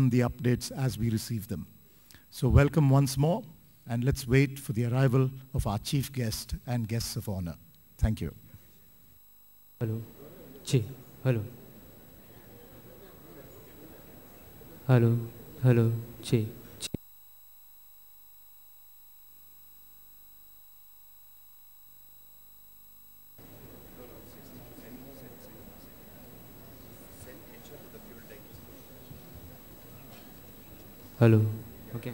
on the updates as we receive them. So welcome once more, and let's wait for the arrival of our chief guest and guests of honor. Thank you. Hello. Chi. Hello. Hello. Hello. Chi. Hello. Okay.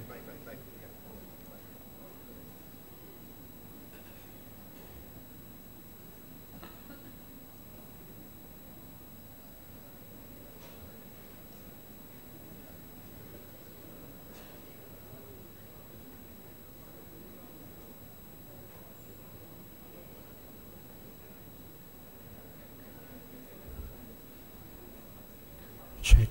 Check.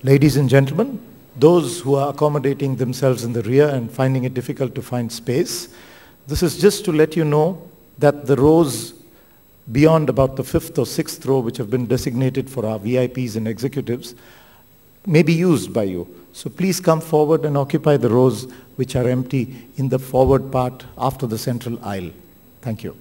Ladies and gentlemen, those who are accommodating themselves in the rear and finding it difficult to find space, this is just to let you know that the rows beyond about the 5th or 6th row, which have been designated for our VIPs and executives, may be used by you. So please come forward and occupy the rows which are empty in the forward part after the central aisle. Thank you.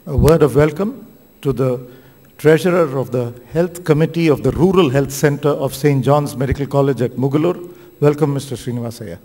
A word of welcome to the Treasurer of the Health Committee of the Rural Health Center of St. John's Medical College at Mugalur. Welcome, Mr. Srinivasaya.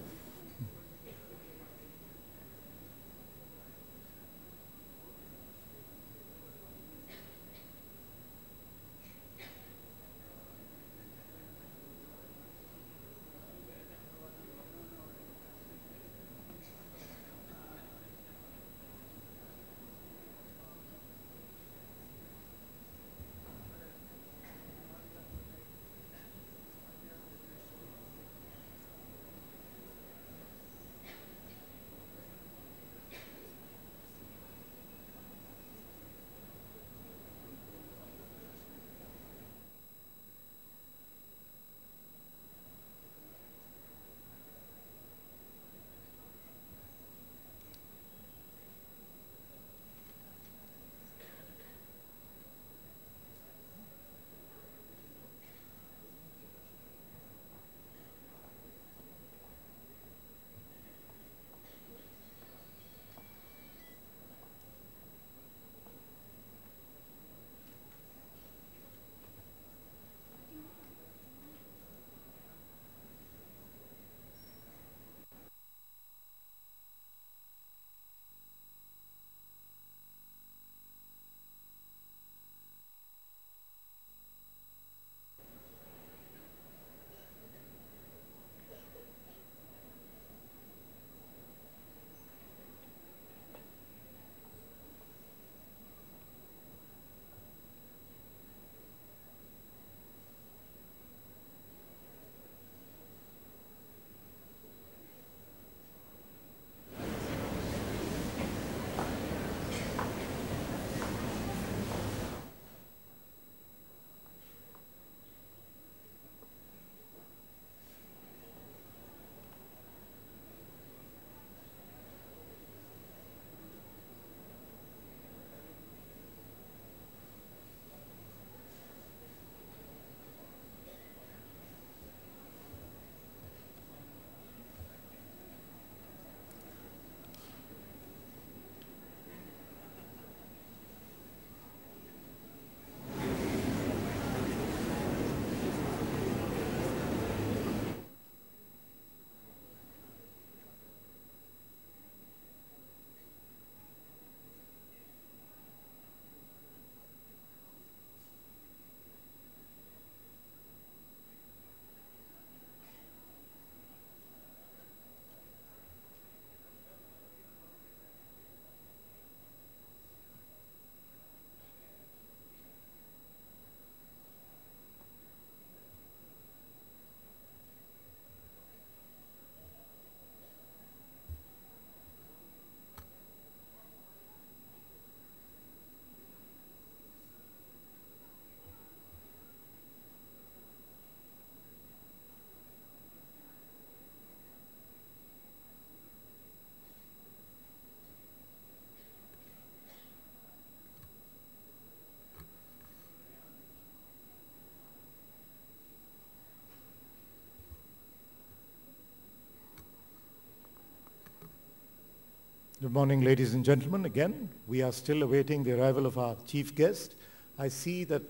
Good morning, ladies and gentlemen. Again, we are still awaiting the arrival of our chief guest. I see that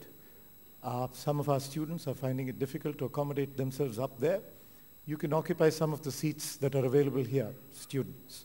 some of our students are finding it difficult to accommodate themselves up there. You can occupy some of the seats that are available here, students.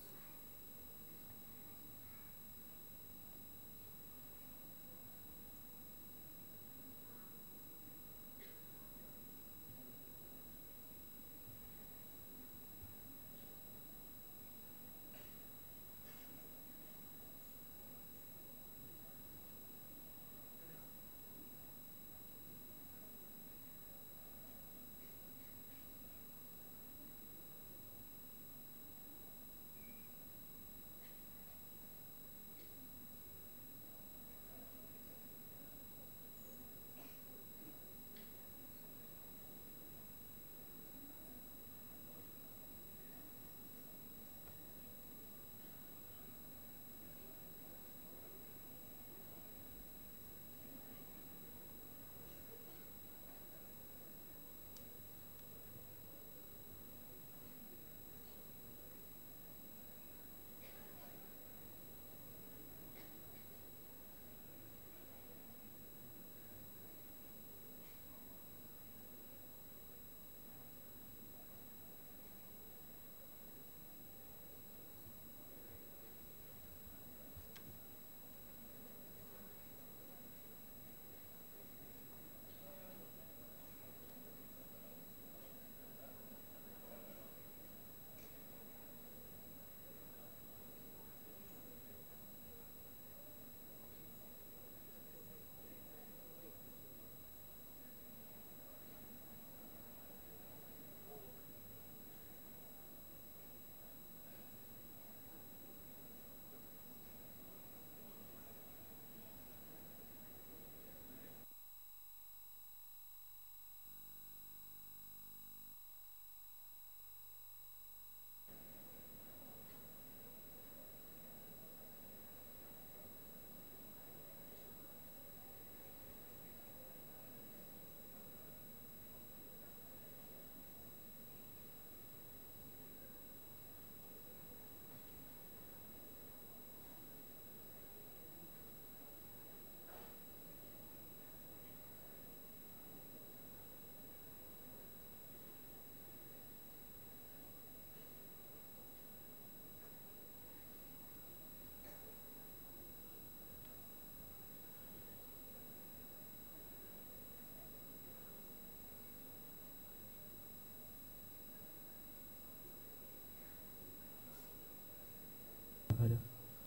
Hello,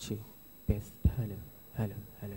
check, test, hello, hello, hello.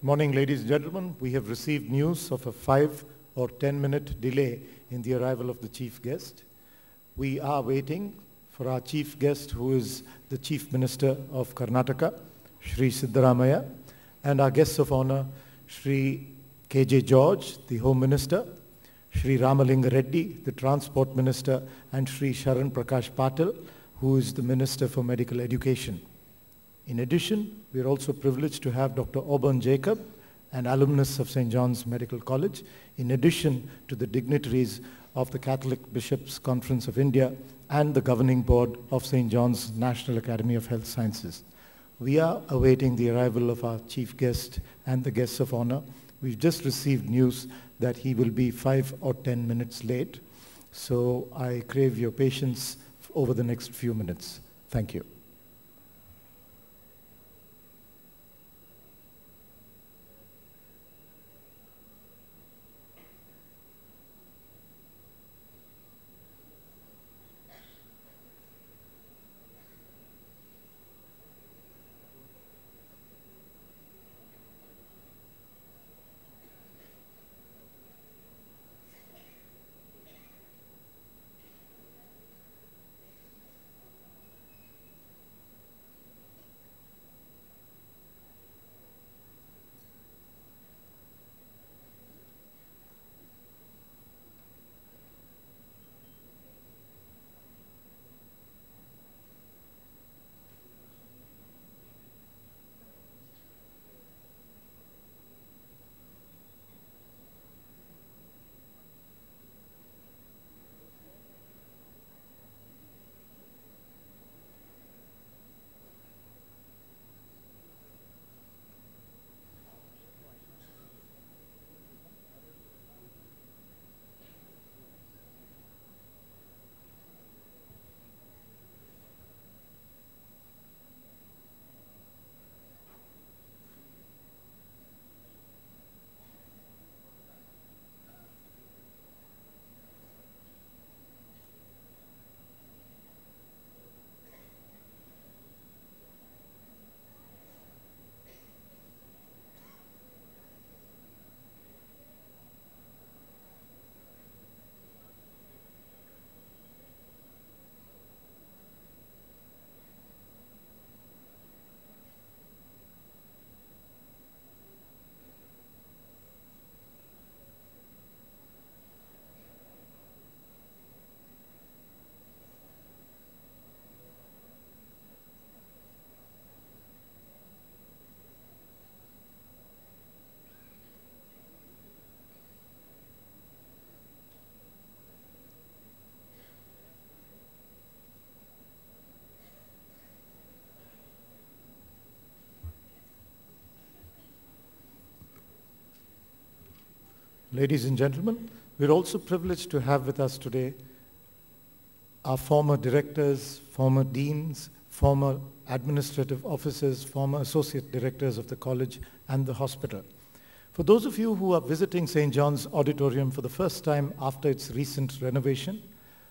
Morning, ladies and gentlemen. We have received news of a 5 or 10-minute delay in the arrival of the chief guest. We are waiting for our chief guest, who is the Chief Minister of Karnataka, Shri Siddaramaiah, and our guests of honor, Shri K.J. George, the Home Minister, Shri Ramalinga Reddy, the Transport Minister, and Shri Sharan Prakash Patil, who is the Minister for Medical Education. In addition, we are also privileged to have Dr. Auburn Jacob, an alumnus of St.Johns Medical College, in addition to the dignitaries of the Catholic Bishops' Conference of India and the governing board of St. John's National Academy of Health Sciences. We are awaiting the arrival of our chief guest and the guests of honor. We've just received news that he will be 5 or 10 minutes late. So I crave your patience over the next few minutes. Thank you. Ladies and gentlemen, we're also privileged to have with us today our former directors, former deans, former administrative officers, former associate directors of the college and the hospital. For those of you who are visiting St. John's Auditorium for the first time after its recent renovation,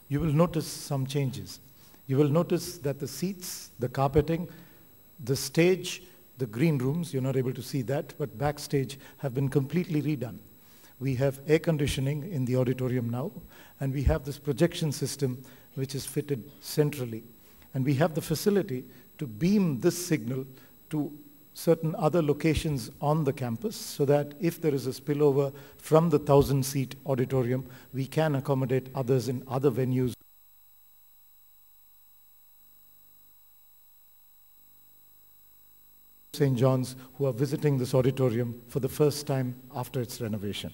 you will notice some changes. You will notice that the seats, the carpeting, the stage, the green rooms, you're not able to see that, but backstage have been completely redone. We have air conditioning in the auditorium now, and we have this projection system which is fitted centrally. And we have the facility to beam this signal to certain other locations on the campus so that if there is a spillover from the 1,000-seat auditorium, we can accommodate others in other venues. St. John's who are visiting this auditorium for the first time after its renovation.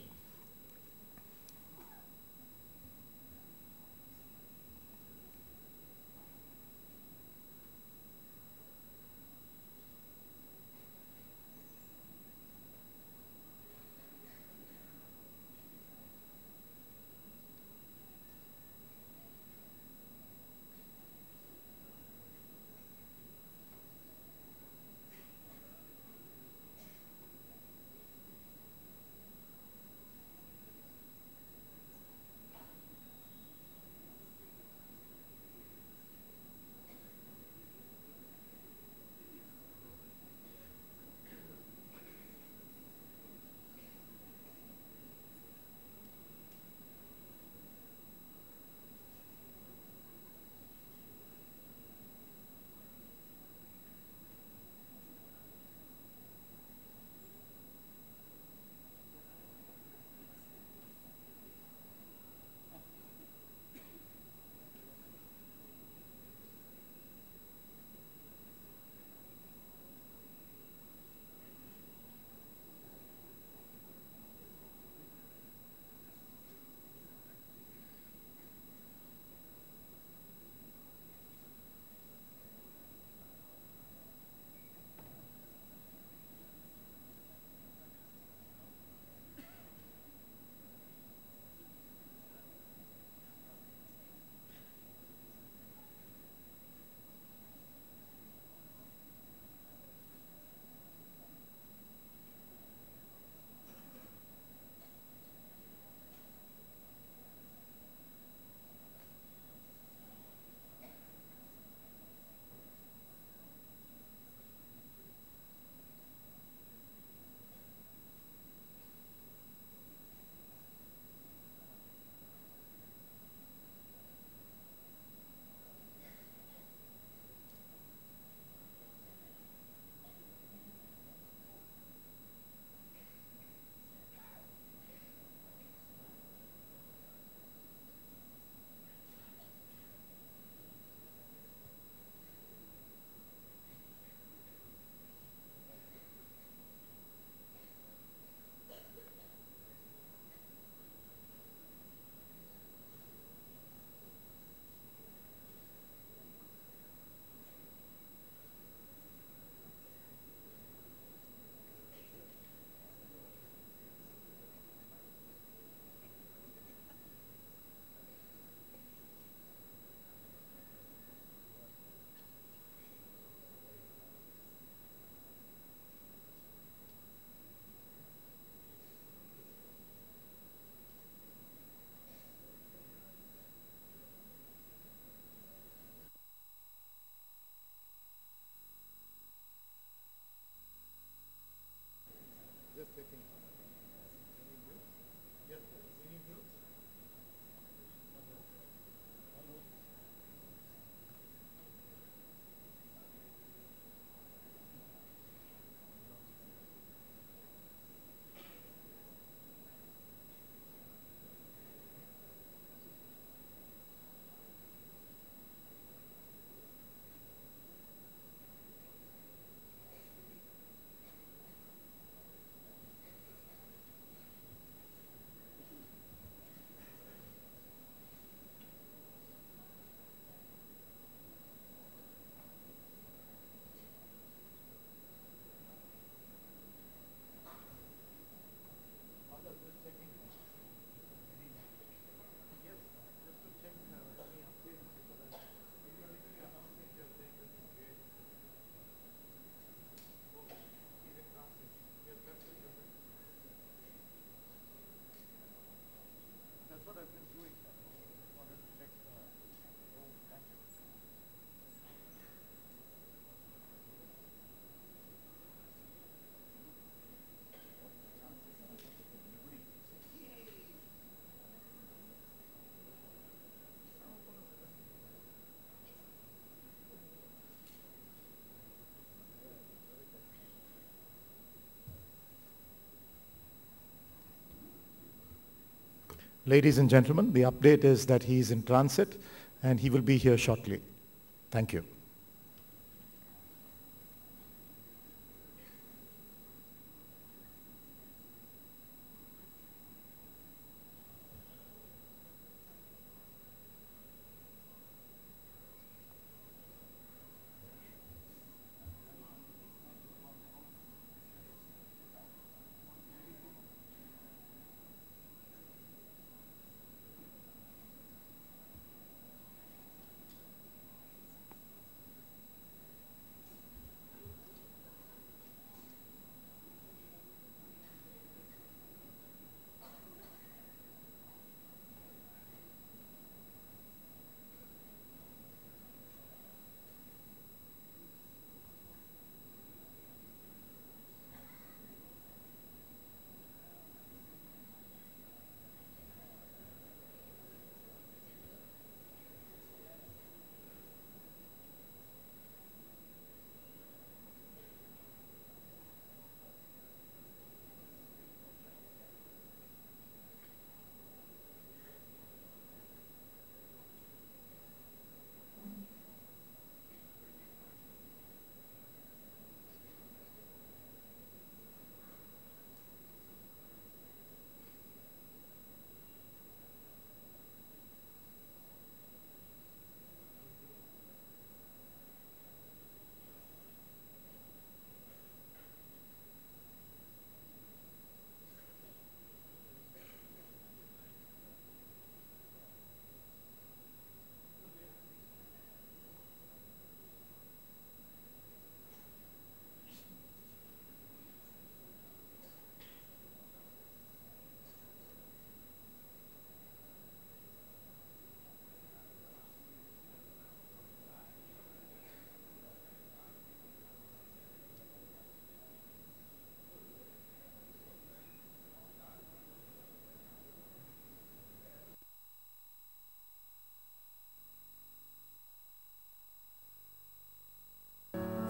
Ladies and gentlemen, the update is that he is in transit and he will be here shortly. Thank you.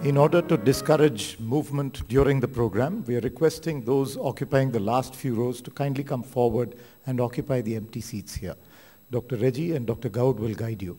In order to discourage movement during the program, we are requesting those occupying the last few rows to kindly come forward and occupy the empty seats here. Dr. Reddy and Dr. Gaud will guide you.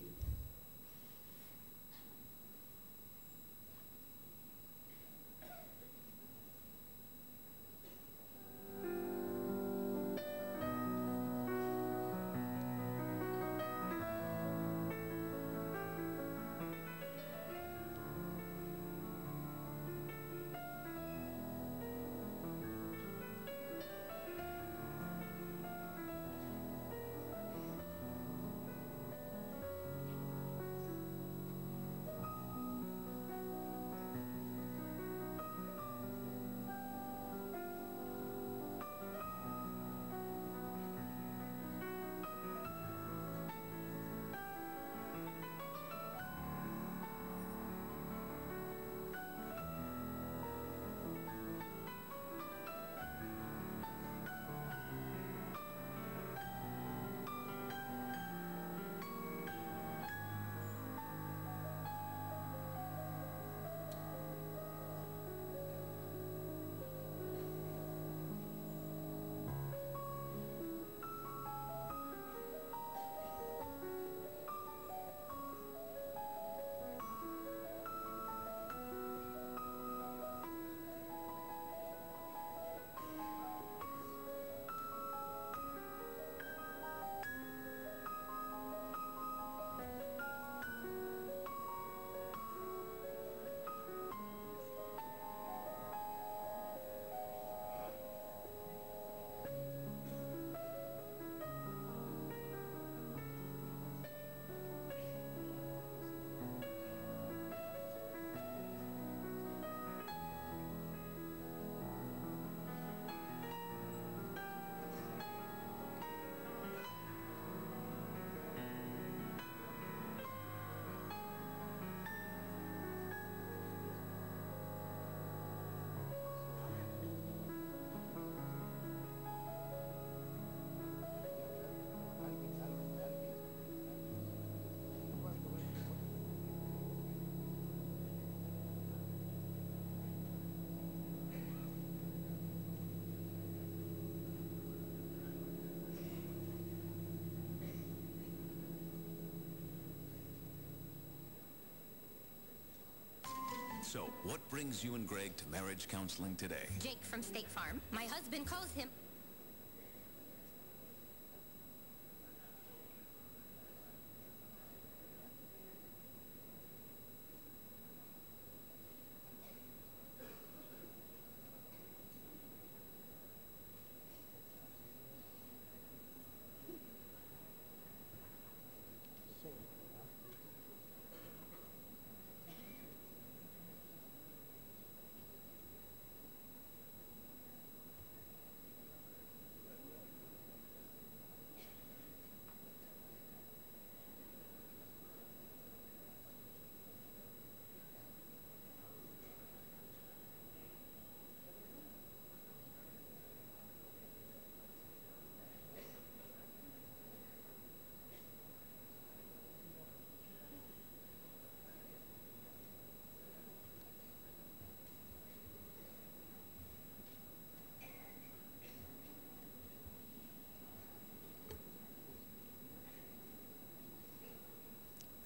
So, what brings you and Greg to marriage counseling today? Jake from State Farm. My husband calls him...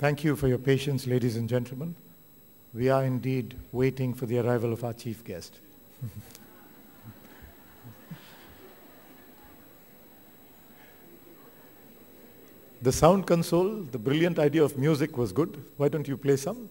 Thank you for your patience, ladies and gentlemen. We are indeed waiting for the arrival of our chief guest. The sound console, the brilliant idea of music was good. Why don't you play some?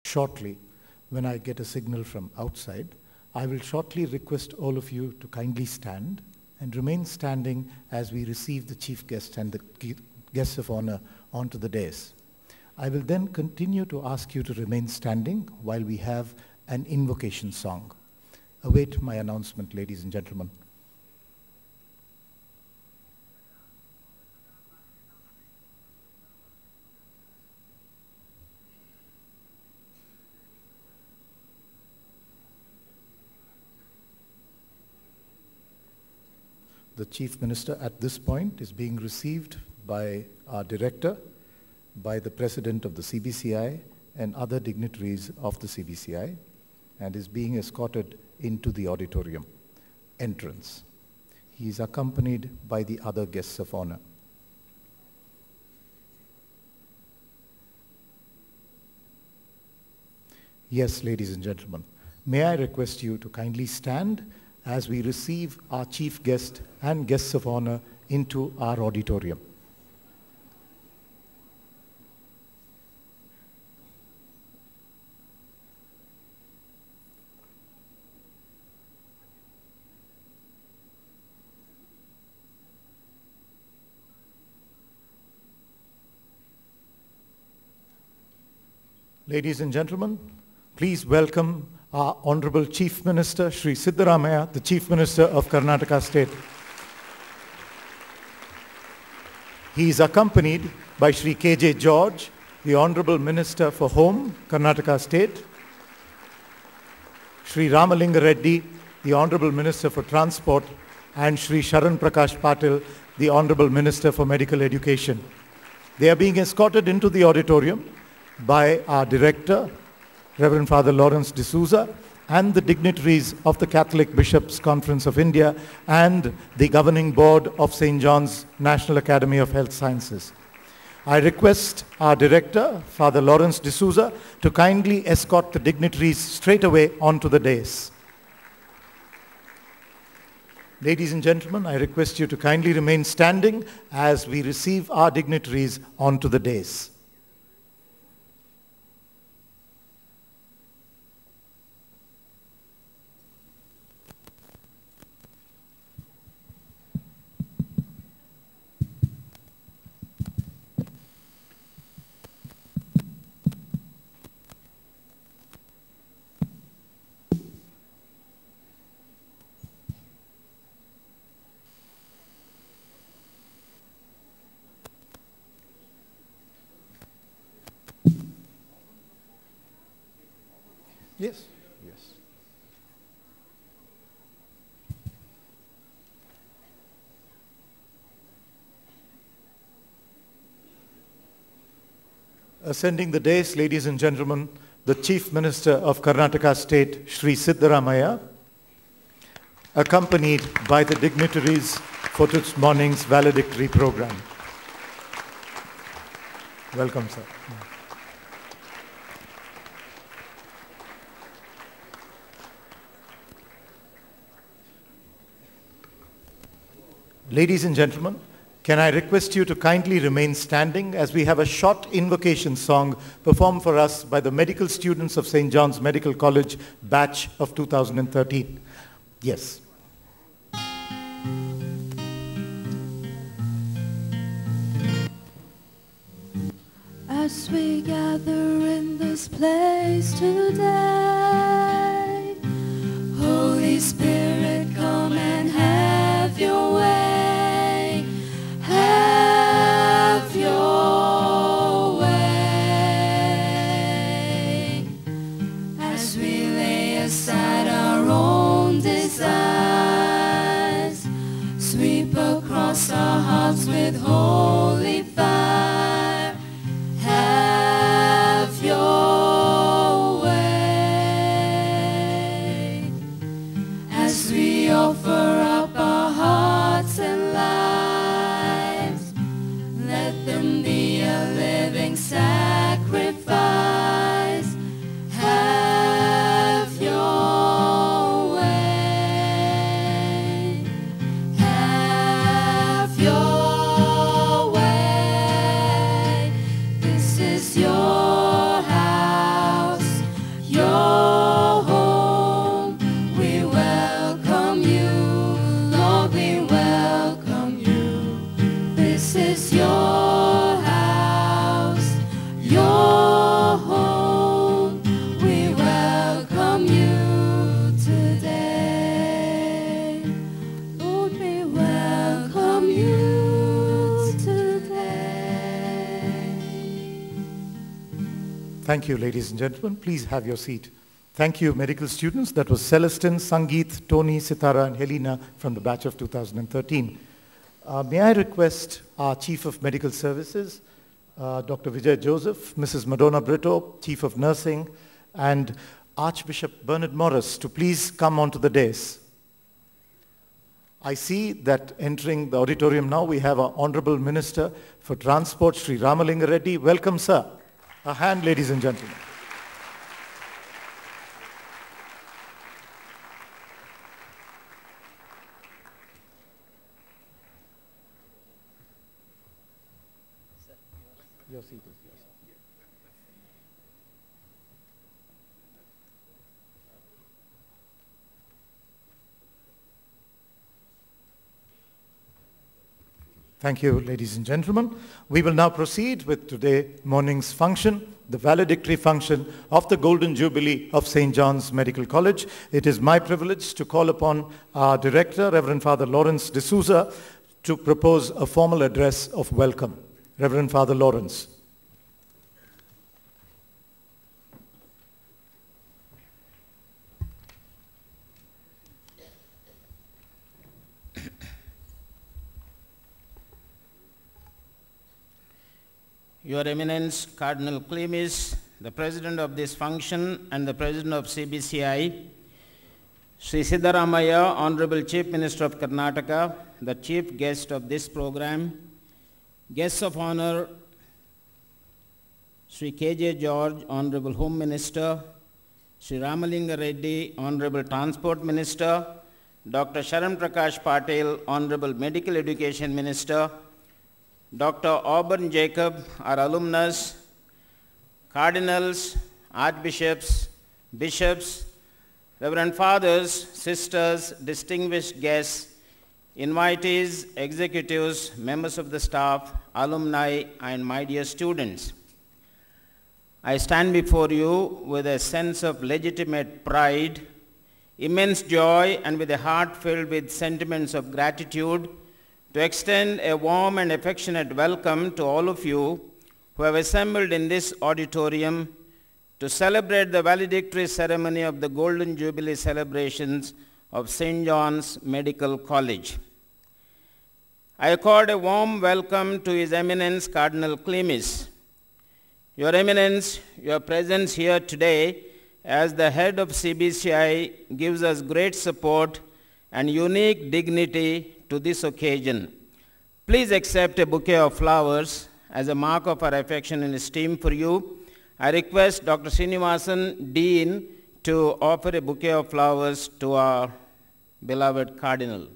shortly, when I get a signal from outside, I will shortly request all of you to kindly stand and remain standing as we receive the chief guest and the guests of honor onto the dais. I will then continue to ask you to remain standing while we have an invocation song. Await my announcement, ladies and gentlemen. The Chief Minister at this point is being received by our Director, by the President of the CBCI and other dignitaries of the CBCI, and is being escorted into the auditorium entrance. He is accompanied by the other guests of honor. Yes, ladies and gentlemen, may I request you to kindly stand as we receive our chief guest and guests of honor into our auditorium. Ladies and gentlemen, please welcome our Honorable Chief Minister, Shri Siddaramaiah, the Chief Minister of Karnataka State. He is accompanied by Shri K.J. George, the Honorable Minister for Home, Karnataka State, Shri Ramalinga Reddy, the Honorable Minister for Transport, and Shri Sharan Prakash Patil, the Honorable Minister for Medical Education. They are being escorted into the auditorium by our Director, Reverend Father Lawrence D'Souza, and the dignitaries of the Catholic Bishops' Conference of India and the Governing Board of St.Johns National Academy of Health Sciences. I request our Director, Father Lawrence D'Souza, to kindly escort the dignitaries straight away onto the dais. Ladies and gentlemen, I request you to kindly remain standing as we receive our dignitaries onto the dais. Yes, yes. Ascending the dais, ladies and gentlemen, the Chief Minister of Karnataka State, Shri Siddaramaiah, accompanied by the dignitaries for this morning's Valedictory program. Welcome, sir. Ladies and gentlemen, can I request you to kindly remain standing as we have a short invocation song performed for us by the medical students of St. John's Medical College batch of 2013. Yes. As we gather in this place today, Holy Spirit, come and have your way. Have your way. As we lay aside our own desires, sweep across our hearts with holy fire. Have your way. As we offer up our hearts and lives, let them be a living sacrifice. Have your way. Have your way. This is your house. Thank you, ladies and gentlemen. Please have your seat. Thank you, medical students. That was Celestine, Sangeet, Tony, Sitara, and Helena from the batch of 2013. May I request our Chief of Medical Services, Dr. Vijay Joseph, Mrs. Madonna Brito, Chief of Nursing, and Archbishop Bernard Morris to please come onto the dais. I see that entering the auditorium now, we have our Honorable Minister for Transport, Sri Ramalinga Reddy. Welcome, sir. A hand, ladies and gentlemen. Your seat is yours. Thank you, ladies and gentlemen. We will now proceed with today morning's function, the valedictory function of the Golden Jubilee of St. John's Medical College. It is my privilege to call upon our director, Reverend Father Lawrence D'Souza, to propose a formal address of welcome. Reverend Father Lawrence. Your Eminence, Cardinal Cleemis, the President of this function and the President of CBCI, Sri Siddaramaiah, Honorable Chief Minister of Karnataka, the Chief Guest of this program, Guests of Honor, Sri K.J. George, Honorable Home Minister, Sri Ramalinga Reddy, Honorable Transport Minister, Dr. Sharan Prakash Patel, Honorable Medical Education Minister, Dr. Auburn Jacob, our alumnus, cardinals, archbishops, bishops, Reverend Fathers, sisters, distinguished guests, invitees, executives, members of the staff, alumni, and my dear students. I stand before you with a sense of legitimate pride, immense joy, and with a heart filled with sentiments of gratitude to extend a warm and affectionate welcome to all of you who have assembled in this auditorium to celebrate the valedictory ceremony of the Golden Jubilee celebrations of St. John's Medical College. I accord a warm welcome to His Eminence Cardinal Cleemis. Your Eminence, your presence here today as the head of CBCI gives us great support and unique dignity to this occasion. Please accept a bouquet of flowers as a mark of our affection and esteem for you. I request Dr. Srinivasan, Dean, to offer a bouquet of flowers to our beloved Cardinal.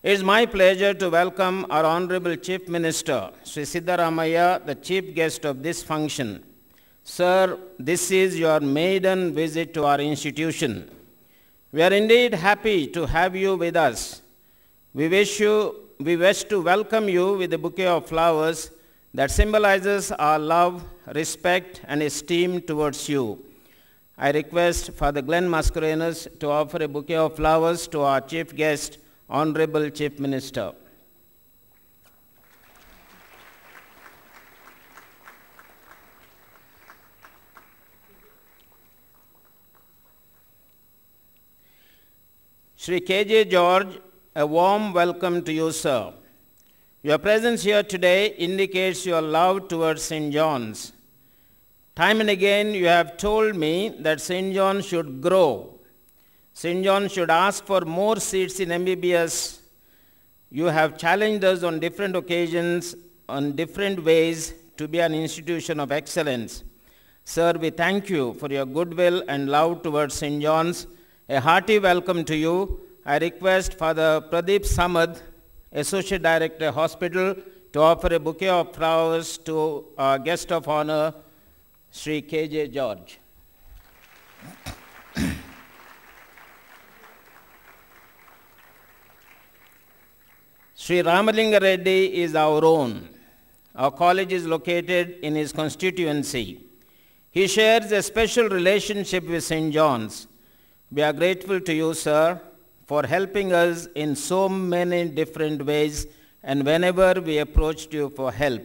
It is my pleasure to welcome our Honorable Chief Minister, Sri Siddaramaiah, the chief guest of this function. Sir, this is your maiden visit to our institution. We are indeed happy to have you with us. We wish to welcome you with a bouquet of flowers that symbolizes our love, respect, and esteem towards you. I request Father Glenn Mascarenhas to offer a bouquet of flowers to our chief guest, Honorable Chief Minister. Sri K.J. George, a warm welcome to you, sir. Your presence here today indicates your love towards St. John's. Time and again you have told me that St. John's should grow. St. John's should ask for more seats in MBBS. You have challenged us on different occasions, on different ways, to be an institution of excellence. Sir, we thank you for your goodwill and love towards St. John's. A hearty welcome to you. I request Father Pradeep Samad, Associate Director, Hospital, to offer a bouquet of flowers to our guest of honor, Sri K.J. George. Sri Ramalinga Reddy is our own. Our college is located in his constituency. He shares a special relationship with St. John's. We are grateful to you, sir, for helping us in so many different ways, and whenever we approached you for help.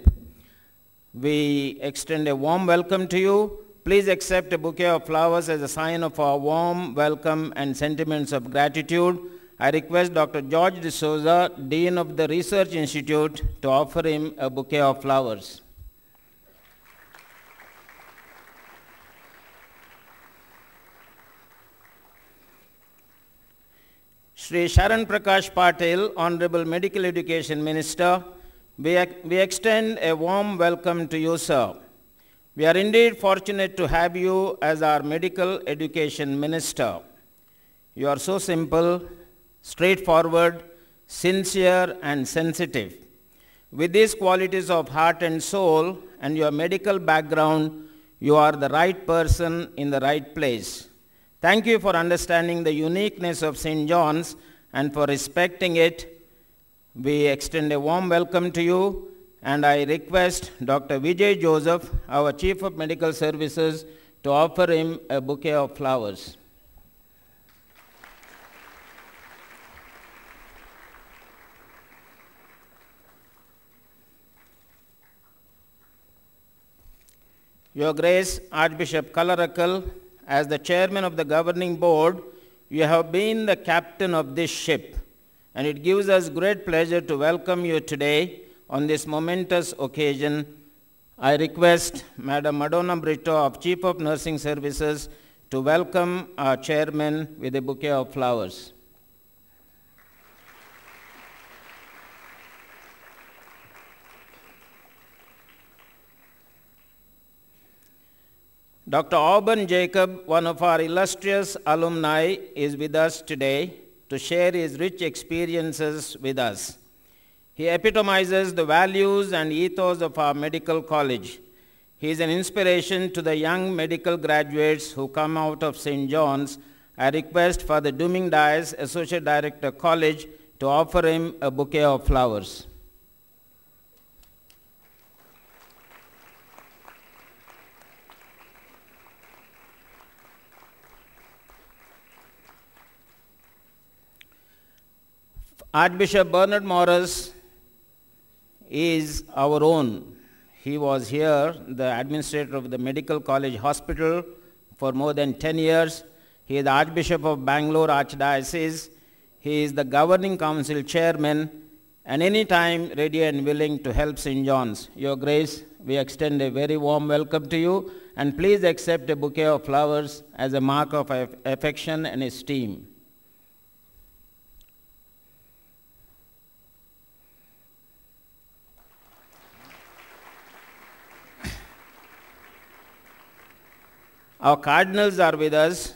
We extend a warm welcome to you. Please accept a bouquet of flowers as a sign of our warm welcome and sentiments of gratitude. I request Dr. George D'Souza, Dean of the Research Institute, to offer him a bouquet of flowers. Shri Sharan Prakash Patil, Honorable Medical Education Minister, we extend a warm welcome to you, sir. We are indeed fortunate to have you as our Medical Education Minister. You are so simple, straightforward, sincere, and sensitive. With these qualities of heart and soul and your medical background, you are the right person in the right place. Thank you for understanding the uniqueness of St. John's and for respecting it. We extend a warm welcome to you, and I request Dr. Vijay Joseph, our Chief of Medical Services, to offer him a bouquet of flowers. Your Grace, Archbishop Kalarakal, as the chairman of the governing board, you have been the captain of this ship, and it gives us great pleasure to welcome you today on this momentous occasion. I request Madam Madonna Brito of Chief of Nursing Services to welcome our chairman with a bouquet of flowers. Dr. Auburn Jacob, one of our illustrious alumni, is with us today to share his rich experiences with us. He epitomizes the values and ethos of our medical college. He is an inspiration to the young medical graduates who come out of St. John's. I request Father Duming Dias, Associate Director, College, to offer him a bouquet of flowers. Archbishop Bernard Morris is our own. He was here, the administrator of the Medical College Hospital for more than 10 years. He is the Archbishop of Bangalore Archdiocese. He is the governing council chairman, and anytime ready and willing to help St. John's. Your Grace, we extend a very warm welcome to you, and please accept a bouquet of flowers as a mark of affection and esteem. Our cardinals are with us.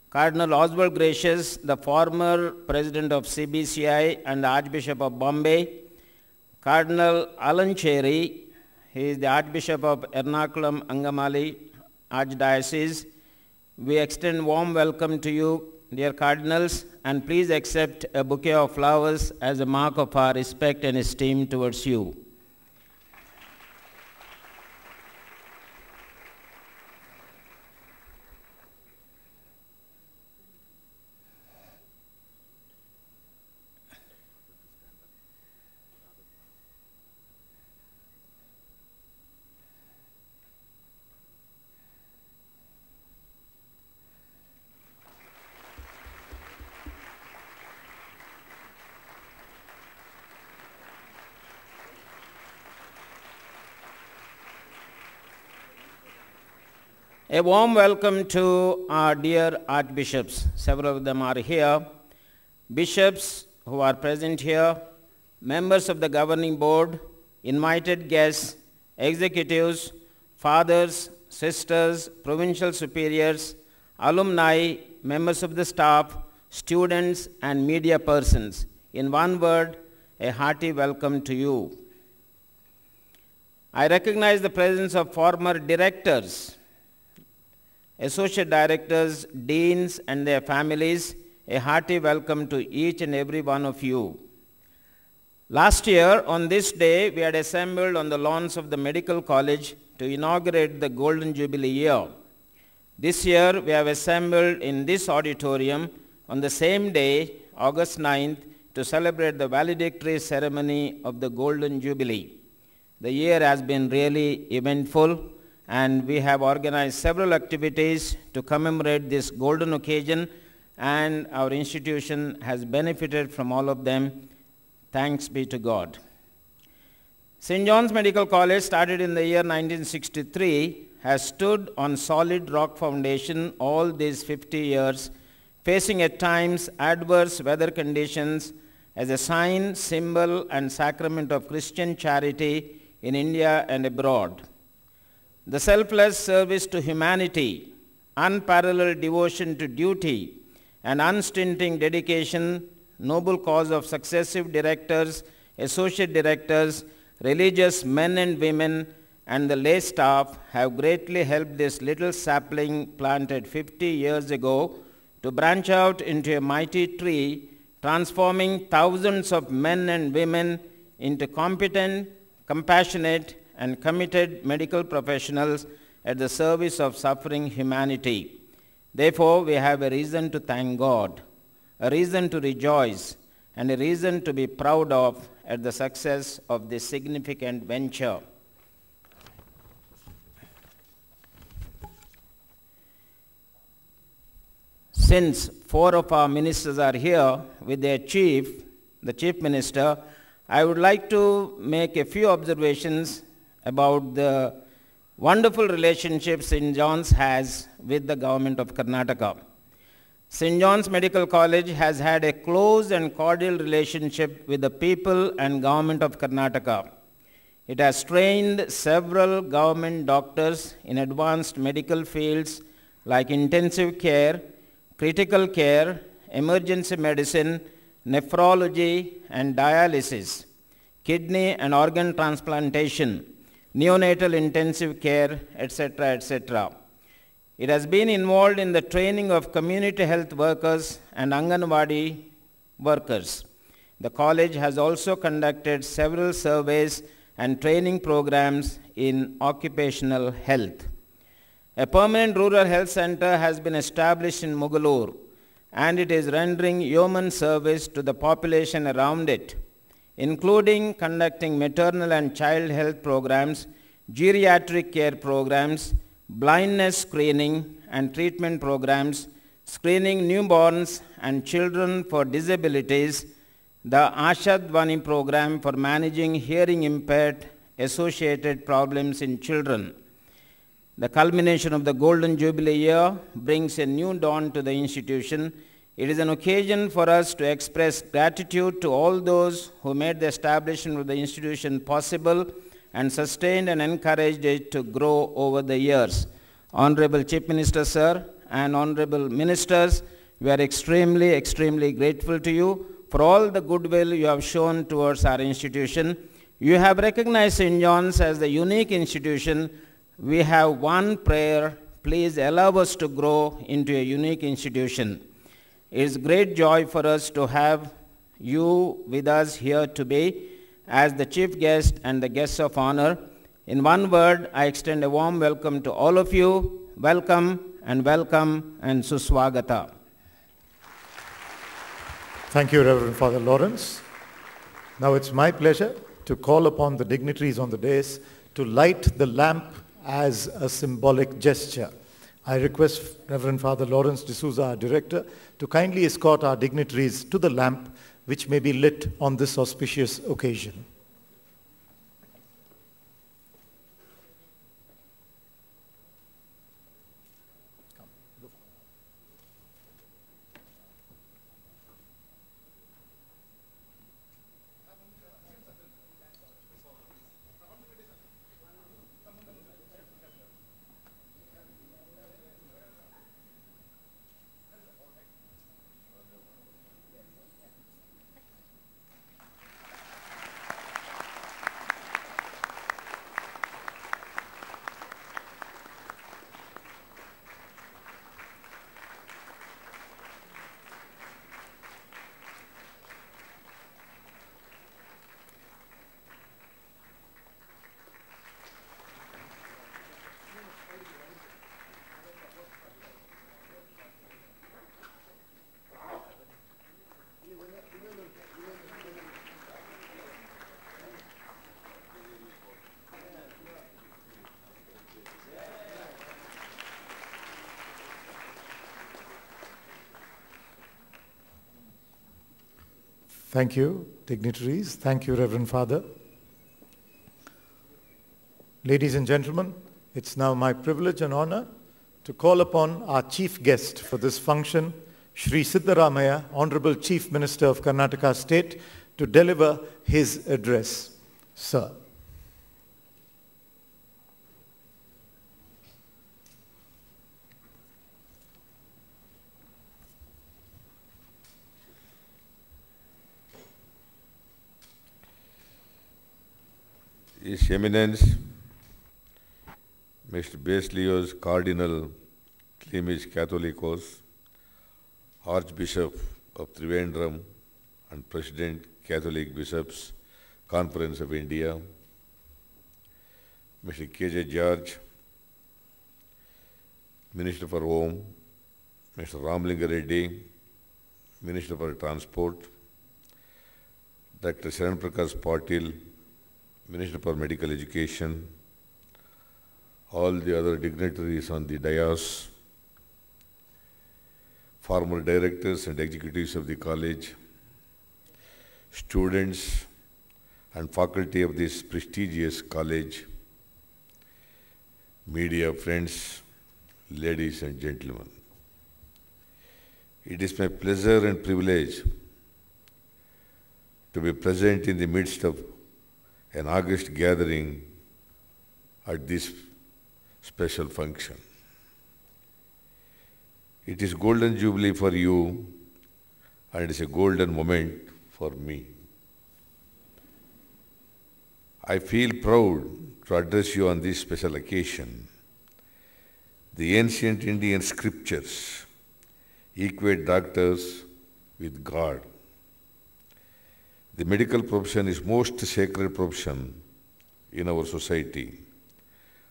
Cardinal Oswald Gracious, the former president of CBCI and the Archbishop of Bombay. Cardinal Alan Cherry, he is the Archbishop of Ernakulam Angamali Archdiocese. We extend warm welcome to you, dear cardinals, and please accept a bouquet of flowers as a mark of our respect and esteem towards you. A warm welcome to our dear archbishops. Several of them are here. Bishops who are present here, members of the governing board, invited guests, executives, fathers, sisters, provincial superiors, alumni, members of the staff, students, and media persons. In one word, a hearty welcome to you. I recognize the presence of former directors, associate directors, deans, and their families. A hearty welcome to each and every one of you. Last year, on this day, we had assembled on the lawns of the Medical College to inaugurate the Golden Jubilee year. This year, we have assembled in this auditorium on the same day, August 9th, to celebrate the valedictory ceremony of the Golden Jubilee. The year has been really eventful, and we have organized several activities to commemorate this golden occasion, and our institution has benefited from all of them. Thanks be to God. St. John's Medical College, started in the year 1963, has stood on solid rock foundation all these 50 years, facing at times adverse weather conditions as a sign, symbol, and sacrament of Christian charity in India and abroad. The selfless service to humanity, unparalleled devotion to duty, and unstinting dedication, noble cause of successive directors, associate directors, religious men and women, and the lay staff have greatly helped this little sapling planted 50 years ago to branch out into a mighty tree, transforming thousands of men and women into competent, compassionate, and committed medical professionals at the service of suffering humanity. Therefore, we have a reason to thank God, a reason to rejoice, and a reason to be proud of at the success of this significant venture. Since 4 of our ministers are here with their chief, the chief minister, I would like to make a few observations about the wonderful relationship St. John's has with the government of Karnataka. St. John's Medical College has had a close and cordial relationship with the people and government of Karnataka. It has trained several government doctors in advanced medical fields like intensive care, critical care, emergency medicine, nephrology and dialysis, kidney and organ transplantation, neonatal intensive care, etc., etc. It has been involved in the training of community health workers and Anganwadi workers. The college has also conducted several surveys and training programs in occupational health. A permanent rural health center has been established in Mugalur, and it is rendering yeoman service to the population around it, including conducting maternal and child health programs, geriatric care programs, blindness screening and treatment programs, screening newborns and children for disabilities, the Ashadvani program for managing hearing impaired associated problems in children. The culmination of the Golden Jubilee year brings a new dawn to the institution. It is an occasion for us to express gratitude to all those who made the establishment of the institution possible and sustained and encouraged it to grow over the years. Honorable Chief Minister, sir, and honorable ministers, we are extremely grateful to you for all the goodwill you have shown towards our institution. You have recognized St. John's as the unique institution. We have one prayer: please allow us to grow into a unique institution. It is great joy for us to have you with us here today as the chief guest and the guests of honor. In one word, I extend a warm welcome to all of you. Welcome and suswagata. Thank you, Reverend Father Lawrence. Now it's my pleasure to call upon the dignitaries on the dais to light the lamp as a symbolic gesture. I request Reverend Father Lawrence D'Souza, our director, to kindly escort our dignitaries to the lamp which may be lit on this auspicious occasion. Thank you, dignitaries. Thank you, Reverend Father. Ladies and gentlemen, it's now my privilege and honor to call upon our chief guest for this function, Shri Siddaramaiah, Honorable Chief Minister of Karnataka State, to deliver his address. Sir. His Eminence, Mr. Basilios Cardinal Cleemis Catholicos, Archbishop of Trivandrum and President Catholic Bishops Conference of India, Mr. K.J. George, Minister for Home, Mr. Ramalinga Reddy, Minister for Transport, Dr. Sharan Prakash Patil, Minister for Medical Education, all the other dignitaries on the dais, former directors and executives of the college, students and faculty of this prestigious college, media friends, ladies and gentlemen. It is my pleasure and privilege to be present in the midst of an august gathering at this special function. It is golden jubilee for you, and it is a golden moment for me. I feel proud to address you on this special occasion. The ancient Indian scriptures equate doctors with God. The medical profession is most sacred profession in our society,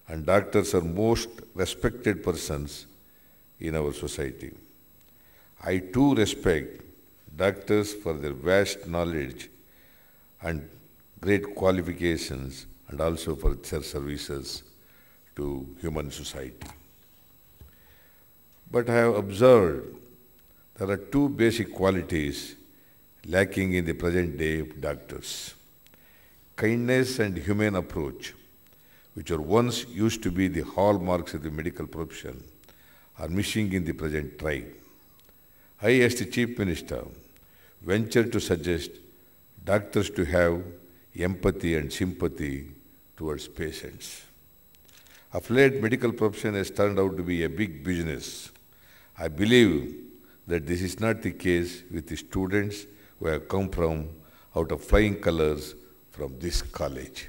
and doctors are most respected persons in our society. I too respect doctors for their vast knowledge and great qualifications, and also for their services to human society. But I have observed there are two basic qualities lacking in the present day doctors: kindness and humane approach, which are once used to be the hallmarks of the medical profession, are missing in the present tribe. I, as the Chief Minister, venture to suggest doctors to have empathy and sympathy towards patients. Of late, medical profession has turned out to be a big business. I believe that this is not the case with the students who have come from out of flying colors from this college.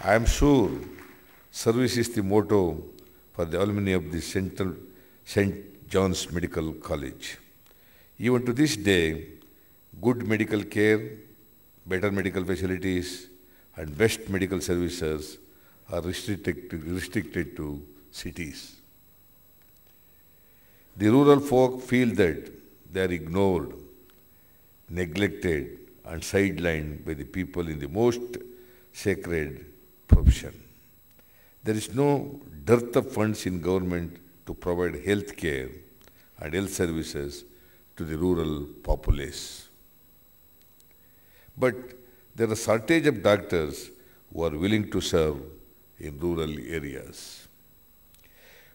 I am sure service is the motto for the alumni of the St.Johns Medical College. Even to this day, good medical care, better medical facilities, and best medical services are restricted to cities. The rural folk feel that they are ignored, neglected, and sidelined by the people in the most sacred profession. There is no dearth of funds in government to provide health care and health services to the rural populace. But there is a shortage of doctors who are willing to serve in rural areas.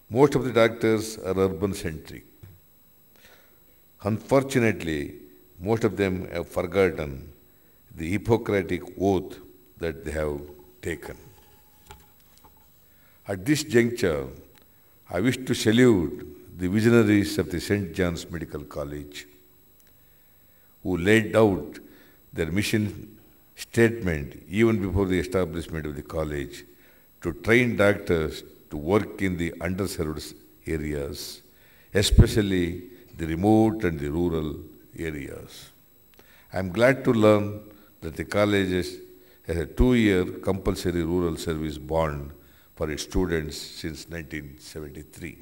Most of the doctors are urban-centric. Unfortunately, most of them have forgotten the Hippocratic oath that they have taken. At this juncture, I wish to salute the visionaries of the St.Johns Medical College, who laid out their mission statement even before the establishment of the college to train doctors to work in the underserved areas, especially the remote and the rural areas. I am glad to learn that the college has a 2-year compulsory rural service bond for its students since 1973.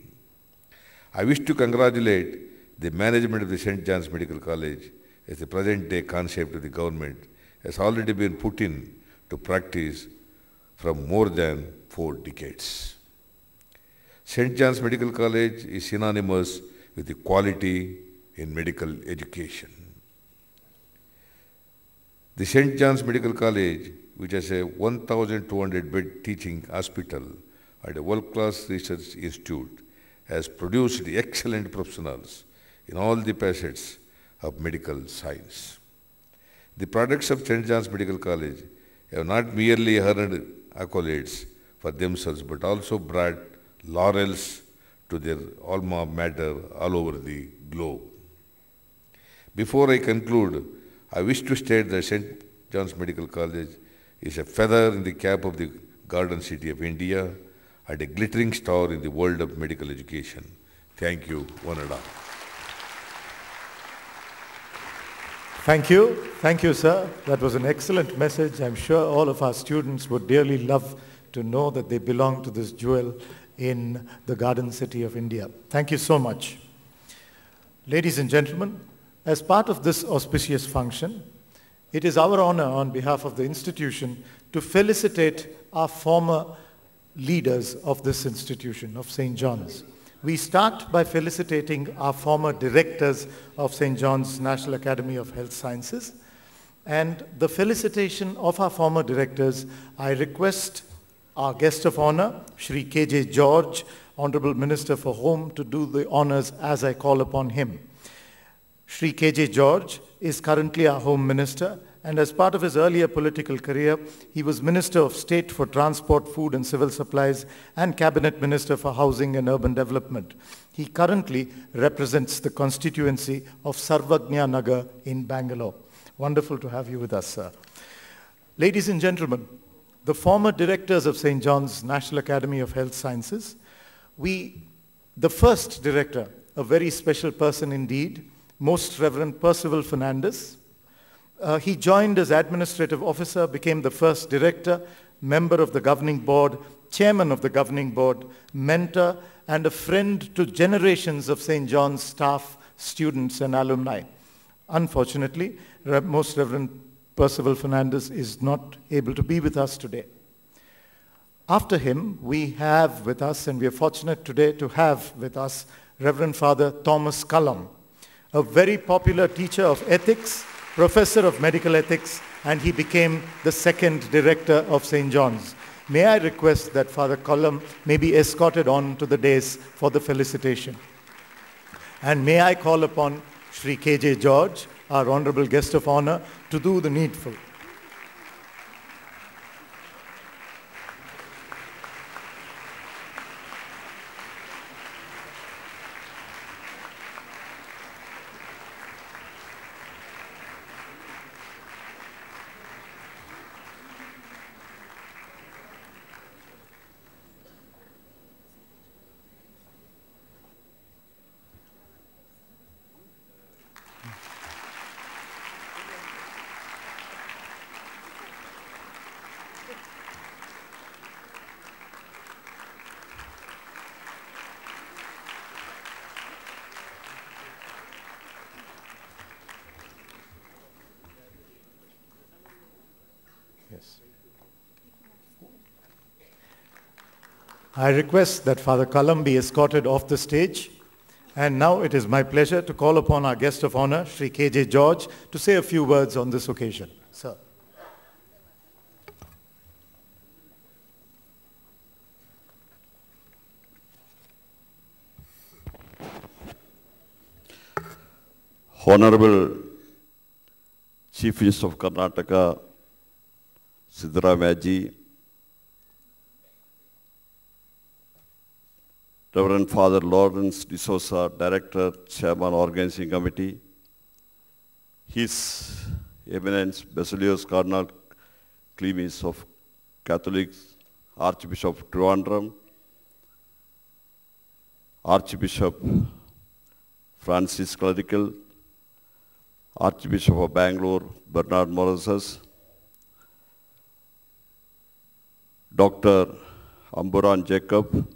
I wish to congratulate the management of the St. John's Medical College as the present-day concept of the government has already been put in to practice from more than 4 decades. St. John's Medical College is synonymous with equality in medical education. The St. John's Medical College, which has a 1,200-bed teaching hospital and a world-class research institute, has produced excellent professionals in all the facets of medical science. The products of St. John's Medical College have not merely earned accolades for themselves, but also brought laurels to their alma mater all over the globe. Before I conclude, I wish to state that St. John's Medical College is a feather in the cap of the Garden City of India and a glittering star in the world of medical education. Thank you, one and all. Thank you. Thank you, sir. That was an excellent message. I'm sure all of our students would dearly love to know that they belong to this jewel in the Garden City of India. Thank you so much. Ladies and gentlemen, as part of this auspicious function, it is our honor on behalf of the institution to felicitate our former leaders of this institution, of St. John's. We start by felicitating our former directors of St. John's National Academy of Health Sciences. And the felicitation of our former directors, I request our guest of honor, Shri K.J. George, Honorable Minister for Home, to do the honors as I call upon him. Shri K.J. George is currently our Home Minister, and as part of his earlier political career, he was Minister of State for Transport, Food and Civil Supplies and Cabinet Minister for Housing and Urban Development. He currently represents the constituency of Sarvagnya Nagar in Bangalore. Wonderful to have you with us, sir. Ladies and gentlemen, the former directors of St. John's National Academy of Health Sciences, the first director, a very special person indeed, Most Reverend Percival Fernandez. He joined as administrative officer, became the first director, member of the governing board, chairman of the governing board, mentor, and a friend to generations of St. John's staff, students, and alumni. Unfortunately, Most Reverend Percival Fernandez is not able to be with us today. After him, we have with us, and we are fortunate today to have with us, Reverend Father Thomas Cullam, a very popular teacher of ethics, professor of medical ethics, and he became the second director of St. John's. May I request that Father Cullam may be escorted on to the dais for the felicitation. And may I call upon Shri K.J. George, our honorable guest of honor, to do the needful. Yes. I request that Father Cullam be escorted off the stage. And now it is my pleasure to call upon our guest of honor, Shri K.J. George, to say a few words on this occasion. Sir. Honorable Chief Minister of Karnataka, Siddaramaiah, Reverend Father Lawrence D'Souza, Director, Chairman, Organizing Committee, His Eminence Basilios Cardinal Cleemis of Catholics, Archbishop of Trivandrum, Archbishop Francis Clerical, Archbishop of Bangalore, Bernard Moses, Dr. Amburan Jacob,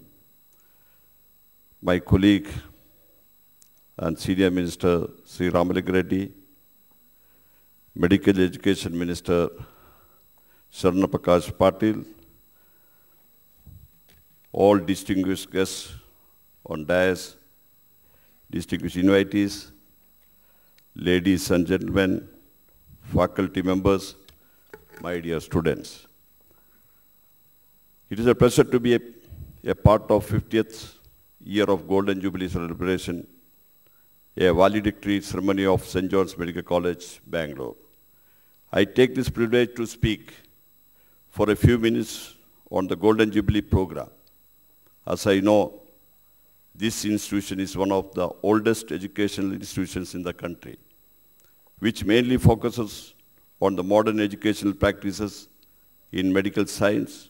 my colleague and Senior Minister Sri Ramalinga Reddy, Medical Education Minister Sharan Prakash Patil, all distinguished guests on dais, distinguished invitees, ladies and gentlemen, faculty members, my dear students. It is a pleasure to be a part of 50th year of Golden Jubilee celebration, a valedictory ceremony of St. Johns Medical College, Bangalore. I take this privilege to speak for a few minutes on the Golden Jubilee program. As I know, this institution is one of the oldest educational institutions in the country, which mainly focuses on the modern educational practices in medical science.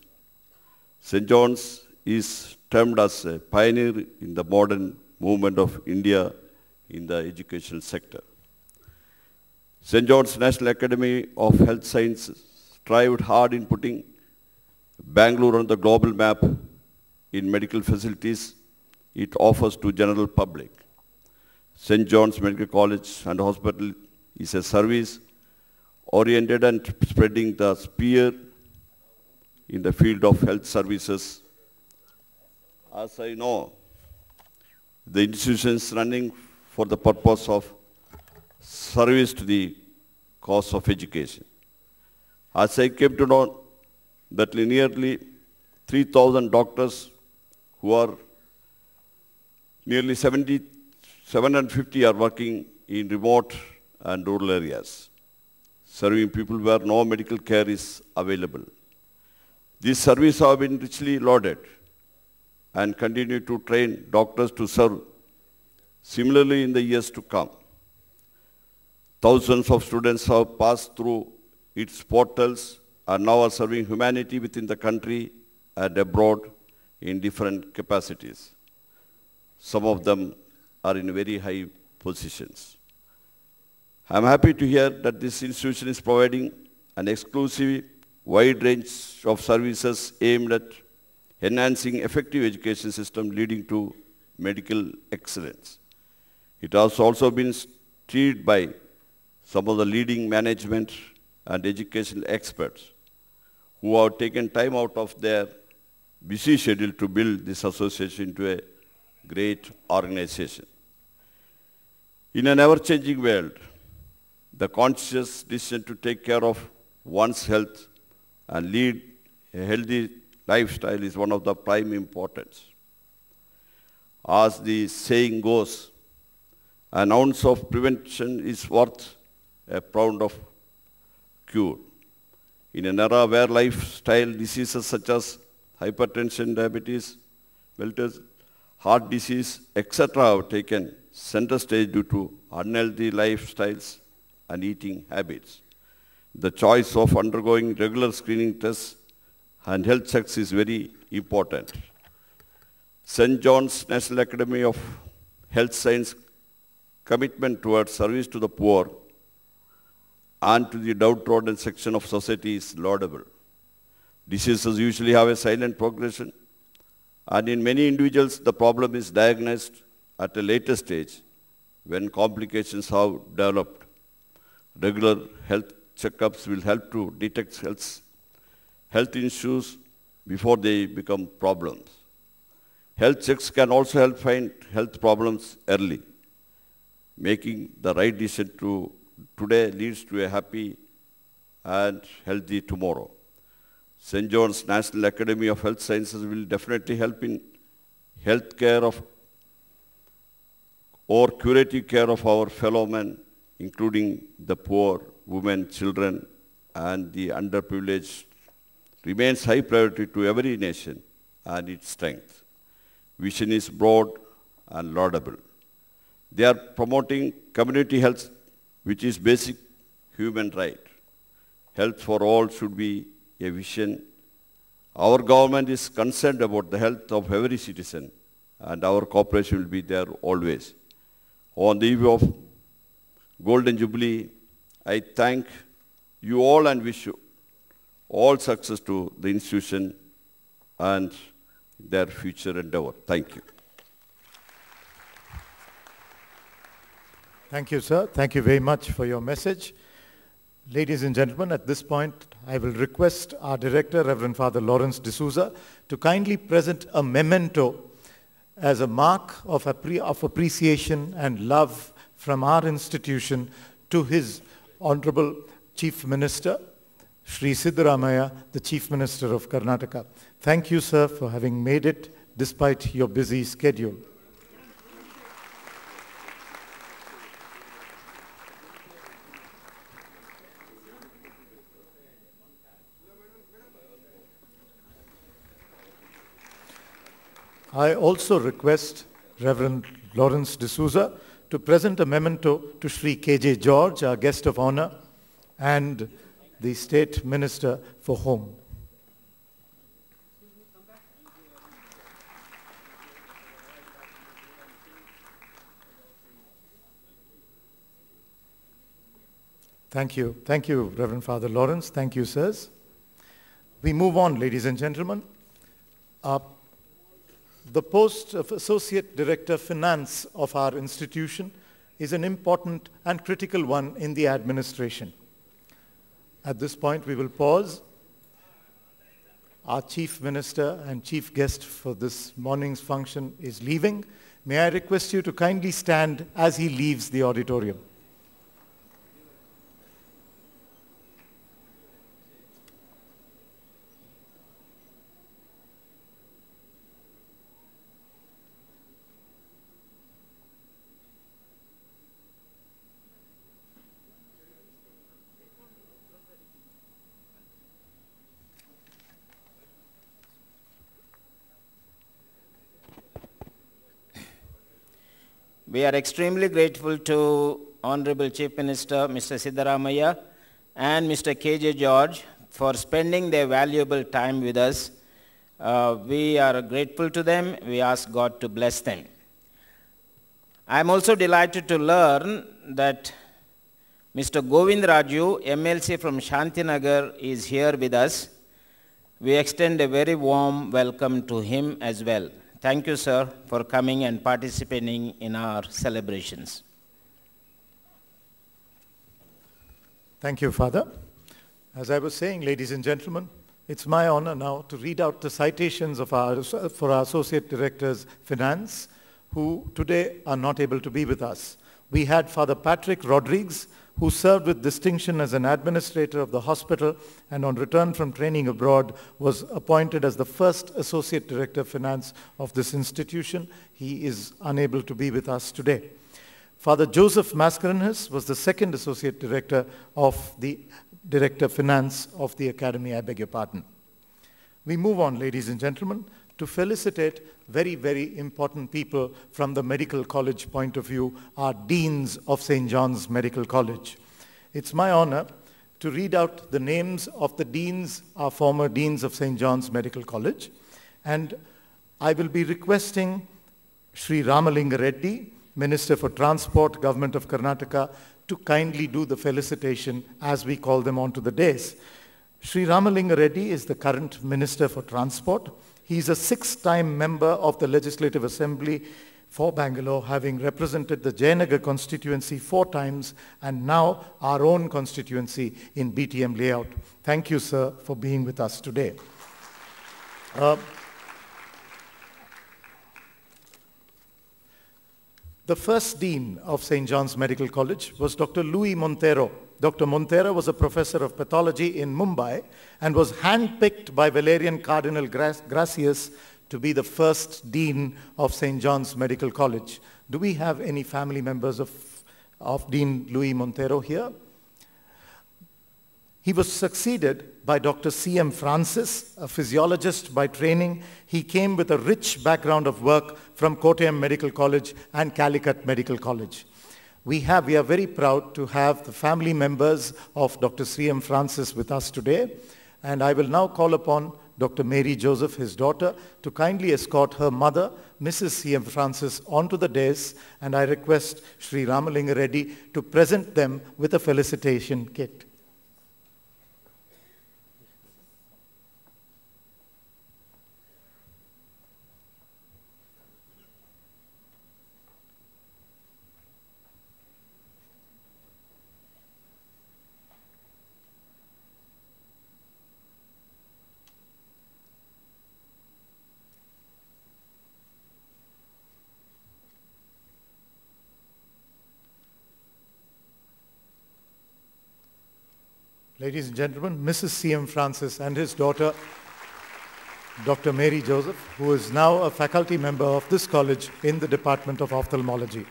St. John's is termed as a pioneer in the modern movement of India in the educational sector. St. John's National Academy of Health Sciences strived hard in putting Bangalore on the global map in medical facilities it offers to general public. St. John's Medical College and Hospital is a service oriented and spreading the spear in the field of health services. As I know, the institution is running for the purpose of service to the cause of education. As I came to know that nearly 3,000 doctors who are nearly 750 are working in remote and rural areas, serving people where no medical care is available. These services have been richly lauded and continue to train doctors to serve similarly in the years to come. Thousands of students have passed through its portals and now are serving humanity within the country and abroad in different capacities. Some of them are in very high positions. I am happy to hear that this institution is providing an exclusive, wide range of services aimed at enhancing effective education system leading to medical excellence. It has also been steered by some of the leading management and educational experts who have taken time out of their busy schedule to build this association into a great organization. In an ever-changing world, the conscious decision to take care of one's health and lead a healthy lifestyle is one of the prime importance. As the saying goes, an ounce of prevention is worth a pound of cure. In an era where lifestyle diseases such as hypertension, diabetes, heart disease, etc. have taken center stage due to unhealthy lifestyles and eating habits, the choice of undergoing regular screening tests and health checks is very important. St. John's National Academy of Health Science commitment towards service to the poor and to the downtrodden section of society is laudable. Diseases usually have a silent progression, and in many individuals the problem is diagnosed at a later stage when complications have developed. Regular health checkups will help to detect health issues before they become problems. Health checks can also help find health problems early. Making the right decision today leads to a happy and healthy tomorrow. St. John's National Academy of Health Sciences will definitely help in health care of or curative care of our fellow men, including the poor, women, children, and the underprivileged, remains high priority to every nation and its strength. Vision is broad and laudable. They are promoting community health, which is basic human right. Health for all should be a vision. Our government is concerned about the health of every citizen, and our cooperation will be there always. On the eve of Golden Jubilee, I thank you all and wish you all success to the institution and their future endeavor. Thank you. Thank you, sir. Thank you very much for your message. Ladies and gentlemen, at this point, I will request our director, Reverend Father Lawrence D'Souza, to kindly present a memento as a mark of appreciation and love from our institution to His Honorable Chief Minister, Sri Siddaramaiah, the Chief Minister of Karnataka. Thank you, sir, for having made it despite your busy schedule. I also request Reverend Lawrence D'Souza to present a memento to Sri K.J. George, our guest of honor, and the State Minister for Home. Thank you. Thank you, Reverend Father Lawrence. Thank you, sirs. We move on, ladies and gentlemen. The post of Associate Director Finance of our institution is an important and critical one in the administration. At this point, we will pause. Our Chief Minister and Chief Guest for this morning's function is leaving. May I request you to kindly stand as he leaves the auditorium. We are extremely grateful to Honorable Chief Minister Mr. Siddaramaiah and Mr. K.J. George for spending their valuable time with us. We are grateful to them. We ask God to bless them. I am also delighted to learn that Mr. Govind Raju, MLC from Shantinagar, is here with us. We extend a very warm welcome to him as well. Thank you, sir, for coming and participating in our celebrations. Thank you, Father. As I was saying, ladies and gentlemen, it's my honor now to read out the citations for our Associate Directors Finance, who today are not able to be with us. We had Father Patrick Rodriguez, who served with distinction as an administrator of the hospital and on return from training abroad was appointed as the first Associate Director of Finance of this institution. He is unable to be with us today. Father Joseph Mascarenhas was the second Associate Director of the Director of Finance of the Academy. I beg your pardon. We move on, ladies and gentlemen, to felicitate very, very important people from the medical college point of view, our deans of St. John's Medical College. It's my honor to read out the names of the deans, our former deans of St. John's Medical College. And I will be requesting Sri Ramalinga Reddy, Minister for Transport, Government of Karnataka, to kindly do the felicitation as we call them onto the dais. Sri Ramalinga Reddy is the current Minister for Transport. He is a 6-time member of the Legislative Assembly for Bangalore, having represented the Jayanagar constituency 4 times and now our own constituency in BTM layout. Thank you, sir, for being with us today. The first dean of St. John's Medical College was Dr. Louis Montero. Dr. Montero was a professor of pathology in Mumbai and was handpicked by Valerian Cardinal Gracias to be the first dean of St. John's Medical College. Do we have any family members of Dean Louis Montero here? He was succeeded by Dr. C.M. Francis, a physiologist by training. He came with a rich background of work from Kottayam Medical College and Calicut Medical College. We are very proud to have the family members of Dr. C.M. Francis with us today. And I will now call upon Dr. Mary Joseph, his daughter, to kindly escort her mother, Mrs. C.M. Francis, onto the dais. And I request Sri Ramalinga Reddy to present them with a felicitation kit. Ladies and gentlemen, Mrs. C.M. Francis and his daughter, Dr. Mary Joseph, who is now a faculty member of this college in the Department of Ophthalmology.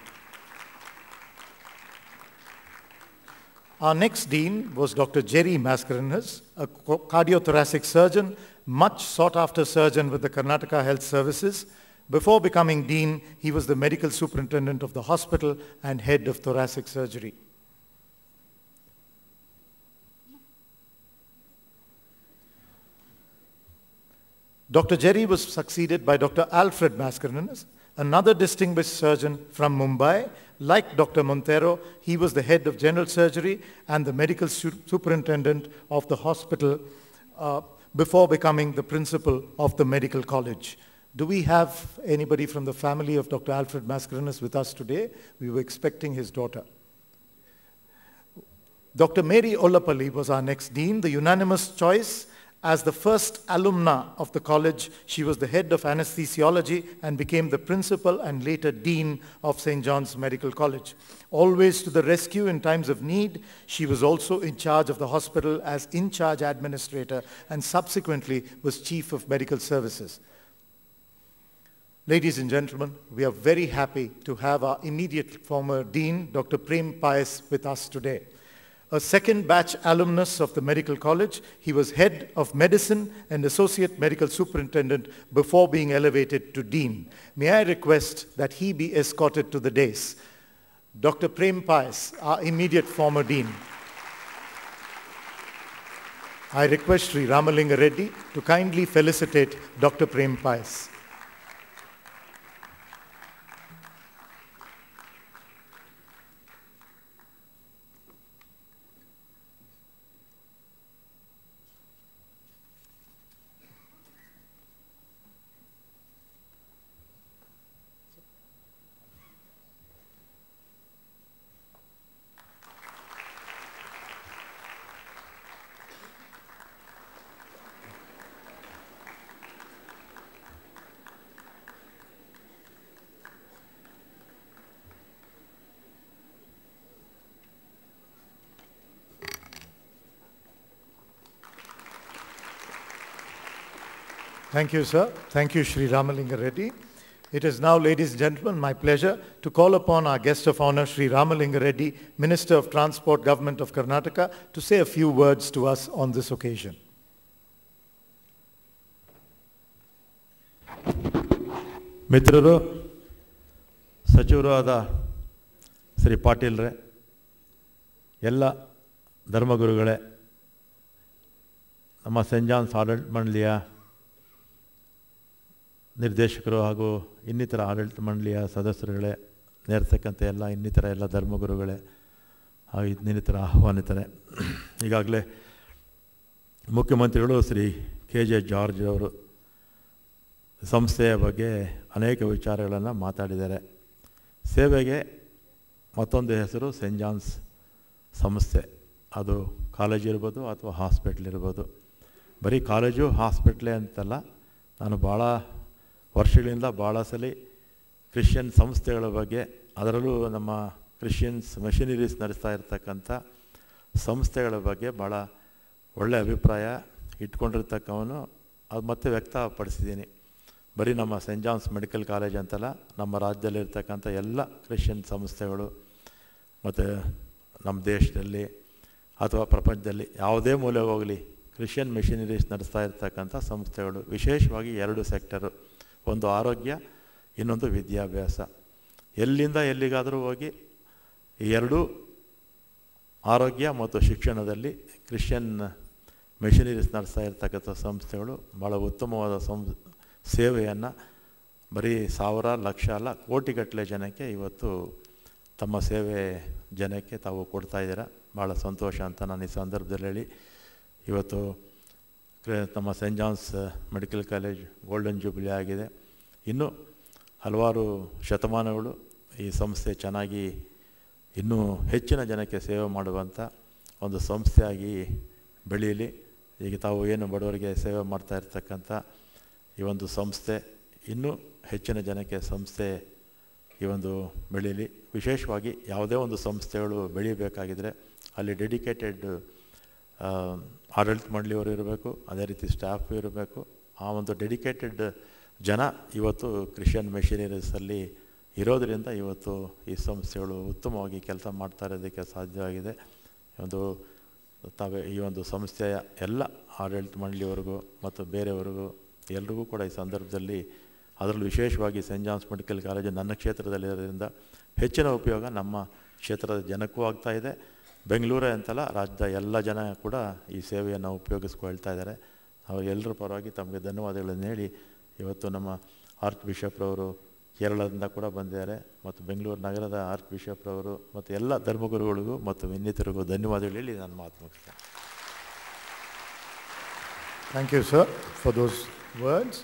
Our next dean was Dr. Jerry Mascarenhas, a cardiothoracic surgeon, much sought-after surgeon with the Karnataka Health Services. Before becoming dean, he was the medical superintendent of the hospital and head of thoracic surgery. Dr. Jerry was succeeded by Dr. Alfred Mascarenhas, another distinguished surgeon from Mumbai. Like Dr. Montero, he was the head of general surgery and the medical superintendent of the hospital before becoming the principal of the medical college. Do we have anybody from the family of Dr. Alfred Mascarenhas with us today? We were expecting his daughter. Dr. Mary Ollapalli was our next dean, the unanimous choice. As the first alumna of the college, she was the head of anesthesiology and became the principal and later dean of St.Johns Medical College. Always to the rescue in times of need, she was also in charge of the hospital as in-charge administrator and subsequently was chief of medical services. Ladies and gentlemen, we are very happy to have our immediate former dean, Dr. Prem Pius, with us today. A second batch alumnus of the medical college, he was head of medicine and associate medical superintendent before being elevated to dean. May I request that he be escorted to the dais. Dr. Prem Pius, our immediate former dean. I request Sri Ramalinga Reddy to kindly felicitate Dr. Prem Pius. Thank you, sir. Thank you, Sri Ramalinga Reddy. It is now, ladies and gentlemen, my pleasure to call upon our guest of honor, Sri Ramalinga Reddy, Minister of Transport, Government of Karnataka, to say a few words to us on this occasion. ಮಿತ್ರರು, ಸಚಿವರು ಆದ ಶ್ರೀ ಪಾಟೀಲ್ರೆ, ಎಲ್ಲ ಧರ್ಮಗುರುಗಳೇ, ನಮ್ಮ saint John's ಆಡಳಿತ ಮಂಡಳಿಯ ನಿರ್ದೇಶಕರು ಹಾಗೂ ಇನ್ನಿತರ ಆಡಳಿತ ಮಂಡಳಿಯ ಸದಸ್ಯರುಗಳೇ, ನೇರ್ತಕ್ಕಂಥ ಇನ್ನಿತರ ಎಲ್ಲ ಧರ್ಮಗುರುಗಳೇ ಹಾಗೂ ಇನ್ನಿತರ ಆಹ್ವಾನಿತರೆ, ಈಗಾಗಲೇ ಮುಖ್ಯಮಂತ್ರಿಗಳು ಶ್ರೀ ಕೆ.ಜೆ. ಜಾರ್ಜ್ ಅವರು ಸಂಸ್ಥೆಯ ಬಗ್ಗೆ ಅನೇಕ ವಿಚಾರಗಳನ್ನು ಮಾತಾಡಿದ್ದಾರೆ. ಸೇವೆಗೆ ಮತ್ತೊಂದು ಹೆಸರು ಸೆಂಟ್ ಜಾನ್ಸ್ ಸಂಸ್ಥೆ. ಅದು ಕಾಲೇಜ್ ಇರ್ಬೋದು ಅಥವಾ ಹಾಸ್ಪಿಟ್ಲ್ ಇರ್ಬೋದು. ಬರೀ ಕಾಲೇಜು ಹಾಸ್ಪಿಟ್ಲೇ ಅಂತಲ್ಲ, ನಾನು ಭಾಳ ವರ್ಷಗಳಿಂದ ಭಾಳ ಸಲ ಕ್ರಿಶ್ಚಿಯನ್ ಸಂಸ್ಥೆಗಳ ಬಗ್ಗೆ, ಅದರಲ್ಲೂ ನಮ್ಮ ಕ್ರಿಶ್ಚಿಯನ್ಸ್ ಮಿಷನರೀಸ್ ನಡೆಸ್ತಾ ಇರ್ತಕ್ಕಂಥ ಸಂಸ್ಥೆಗಳ ಬಗ್ಗೆ ಭಾಳ ಒಳ್ಳೆಯ ಅಭಿಪ್ರಾಯ ಇಟ್ಕೊಂಡಿರ್ತಕ್ಕವನು ಅದು ಮತ್ತೆ ವ್ಯಕ್ತಪಡಿಸಿದ್ದೀನಿ. ಬರೀ ನಮ್ಮ ಸೆಂಟ್ ಜಾನ್ಸ್ ಮೆಡಿಕಲ್ ಕಾಲೇಜ್ ಅಂತಲ್ಲ, ನಮ್ಮ ರಾಜ್ಯದಲ್ಲಿರ್ತಕ್ಕಂಥ ಎಲ್ಲ ಕ್ರಿಶ್ಚಿಯನ್ ಸಂಸ್ಥೆಗಳು ಮತ್ತು ನಮ್ಮ ದೇಶದಲ್ಲಿ ಅಥವಾ ಪ್ರಪಂಚದಲ್ಲಿ ಯಾವುದೇ ಮೂಲೆ ಹೋಗಲಿ ಕ್ರಿಶ್ಚಿಯನ್ ಮಿಷನರೀಸ್ ನಡೆಸ್ತಾ ಇರ್ತಕ್ಕಂಥ ಸಂಸ್ಥೆಗಳು, ವಿಶೇಷವಾಗಿ 2 ಸೆಕ್ಟರು, ಒಂದು ಆರೋಗ್ಯ, ಇನ್ನೊಂದು ವಿದ್ಯಾಭ್ಯಾಸ. ಎಲ್ಲಿಂದ ಎಲ್ಲಿಗಾದರೂ ಹೋಗಿ ಈ 2 ಆರೋಗ್ಯ ಮತ್ತು ಶಿಕ್ಷಣದಲ್ಲಿ ಕ್ರಿಶ್ಚಿಯನ್ ಮಿಷನರೀಸ್ ನಡೆಸ್ತಾ ಇರ್ತಕ್ಕಂಥ ಸಂಸ್ಥೆಗಳು ಭಾಳ ಉತ್ತಮವಾದ ಸೇವೆಯನ್ನು ಬರೀ ಸಾವಿರ ಲಕ್ಷ ಅಲ್ಲ ಕೋಟಿಗಟ್ಟಲೆ ಜನಕ್ಕೆ ಇವತ್ತು ತಮ್ಮ ಸೇವೆ ಜನಕ್ಕೆ ತಾವು ಕೊಡ್ತಾಯಿದ್ದೀರ. ಭಾಳ ಸಂತೋಷ ಅಂತ ನಾನು ಈ ಸಂದರ್ಭದಲ್ಲಿ ಹೇಳಿ, ಇವತ್ತು ನಮ್ಮ saint John's medical college golden jubilee ಆಗಿದೆ. ಇನ್ನೂ ಹಲವಾರು ಶತಮಾನಗಳು ಈ ಸಂಸ್ಥೆ ಚೆನ್ನಾಗಿ ಇನ್ನೂ ಹೆಚ್ಚಿನ ಜನಕ್ಕೆ ಸೇವೆ ಮಾಡುವಂಥ ಒಂದು ಸಂಸ್ಥೆಯಾಗಿ ಬೆಳೀಲಿ. ಈಗ ತಾವು ಏನು ಬಡವರಿಗೆ ಸೇವೆ ಮಾಡ್ತಾ ಇರ್ತಕ್ಕಂಥ ಈ ಒಂದು ಸಂಸ್ಥೆ ಇನ್ನೂ ಹೆಚ್ಚಿನ ಜನಕ್ಕೆ ಸಂಸ್ಥೆ ಈ ಒಂದು ಬೆಳೀಲಿ. ವಿಶೇಷವಾಗಿ ಯಾವುದೇ ಒಂದು ಸಂಸ್ಥೆಗಳು ಬೆಳೀಬೇಕಾಗಿದ್ದರೆ ಅಲ್ಲಿ ಡೆಡಿಕೇಟೆಡ್ ಆಡಳಿತ ಮಂಡಳಿಯವರು ಇರಬೇಕು, ಅದೇ ರೀತಿ ಸ್ಟಾಫ್ ಇರಬೇಕು. ಆ ಒಂದು ಡೆಡಿಕೇಟೆಡ್ ಜನ ಇವತ್ತು ಕ್ರಿಶ್ಚಿಯನ್ ಮಿಷನರೀಸಲ್ಲಿ ಇರೋದರಿಂದ ಇವತ್ತು ಈ ಸಂಸ್ಥೆಗಳು ಉತ್ತಮವಾಗಿ ಕೆಲಸ ಮಾಡ್ತಾ ಇರೋದಕ್ಕೆ ಸಾಧ್ಯವಾಗಿದೆ. ಈ ಒಂದು ಸಂಸ್ಥೆಯ ಎಲ್ಲ ಆಡಳಿತ ಮಂಡಳಿಯವರೆಗೂ ಮತ್ತು ಬೇರೆಯವರೆಗೂ ಎಲ್ರಿಗೂ ಕೂಡ ಈ ಸಂದರ್ಭದಲ್ಲಿ, ಅದರಲ್ಲೂ ವಿಶೇಷವಾಗಿ ಸೆಂಟ್ ಜಾನ್ಸ್ ಮೆಡಿಕಲ್ ಕಾಲೇಜು ನನ್ನ ಕ್ಷೇತ್ರದಲ್ಲಿರೋದ್ರಿಂದ ಹೆಚ್ಚಿನ ಉಪಯೋಗ ನಮ್ಮ ಕ್ಷೇತ್ರದ ಜನಕ್ಕೂ ಆಗ್ತಾ ಇದೆ. ಬೆಂಗಳೂರೇ ಅಂತಲ್ಲ, ರಾಜ್ಯದ ಎಲ್ಲ ಜನ ಕೂಡ ಈ ಸೇವೆಯನ್ನು ಉಪಯೋಗಿಸ್ಕೊಳ್ತಾ ಇದ್ದಾರೆ. ನಾವು ಎಲ್ಲರ ಪರವಾಗಿ ತಮಗೆ ಧನ್ಯವಾದಗಳನ್ನು ಹೇಳಿ, ಇವತ್ತು ನಮ್ಮ ಆರ್ಚ್ ಬಿಷಪ್ರವರು ಕೇರಳದಿಂದ ಕೂಡ ಬಂದಿದ್ದಾರೆ ಮತ್ತು ಬೆಂಗಳೂರು ನಗರದ ಆರ್ಚ್ ಬಿಷಪ್ರವರು ಮತ್ತು ಎಲ್ಲ ಧರ್ಮಗುರುಗಳಿಗೂ ಮತ್ತು ಇನ್ನಿತರಿಗೂ ಧನ್ಯವಾದಗಳು ಹೇಳಿ ನಾನು ಮಾತು ಮುಗಿಸ್ತೇನೆ. Thank you, sir, for those words.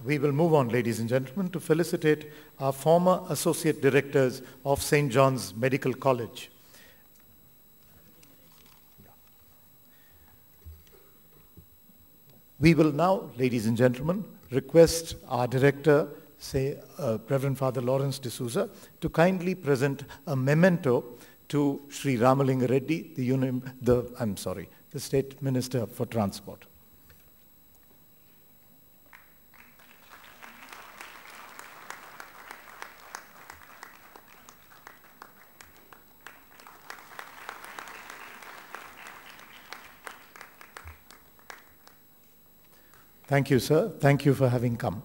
We will move on, ladies and gentlemen, to felicitate our former associate directors of St. John's Medical College. We will now, ladies and gentlemen, request our director, Reverend Father Lawrence D'Souza, to kindly present a memento to Sri Ramalinga Reddy, the State Minister for Transport. Thank you, sir. Thank you for having come.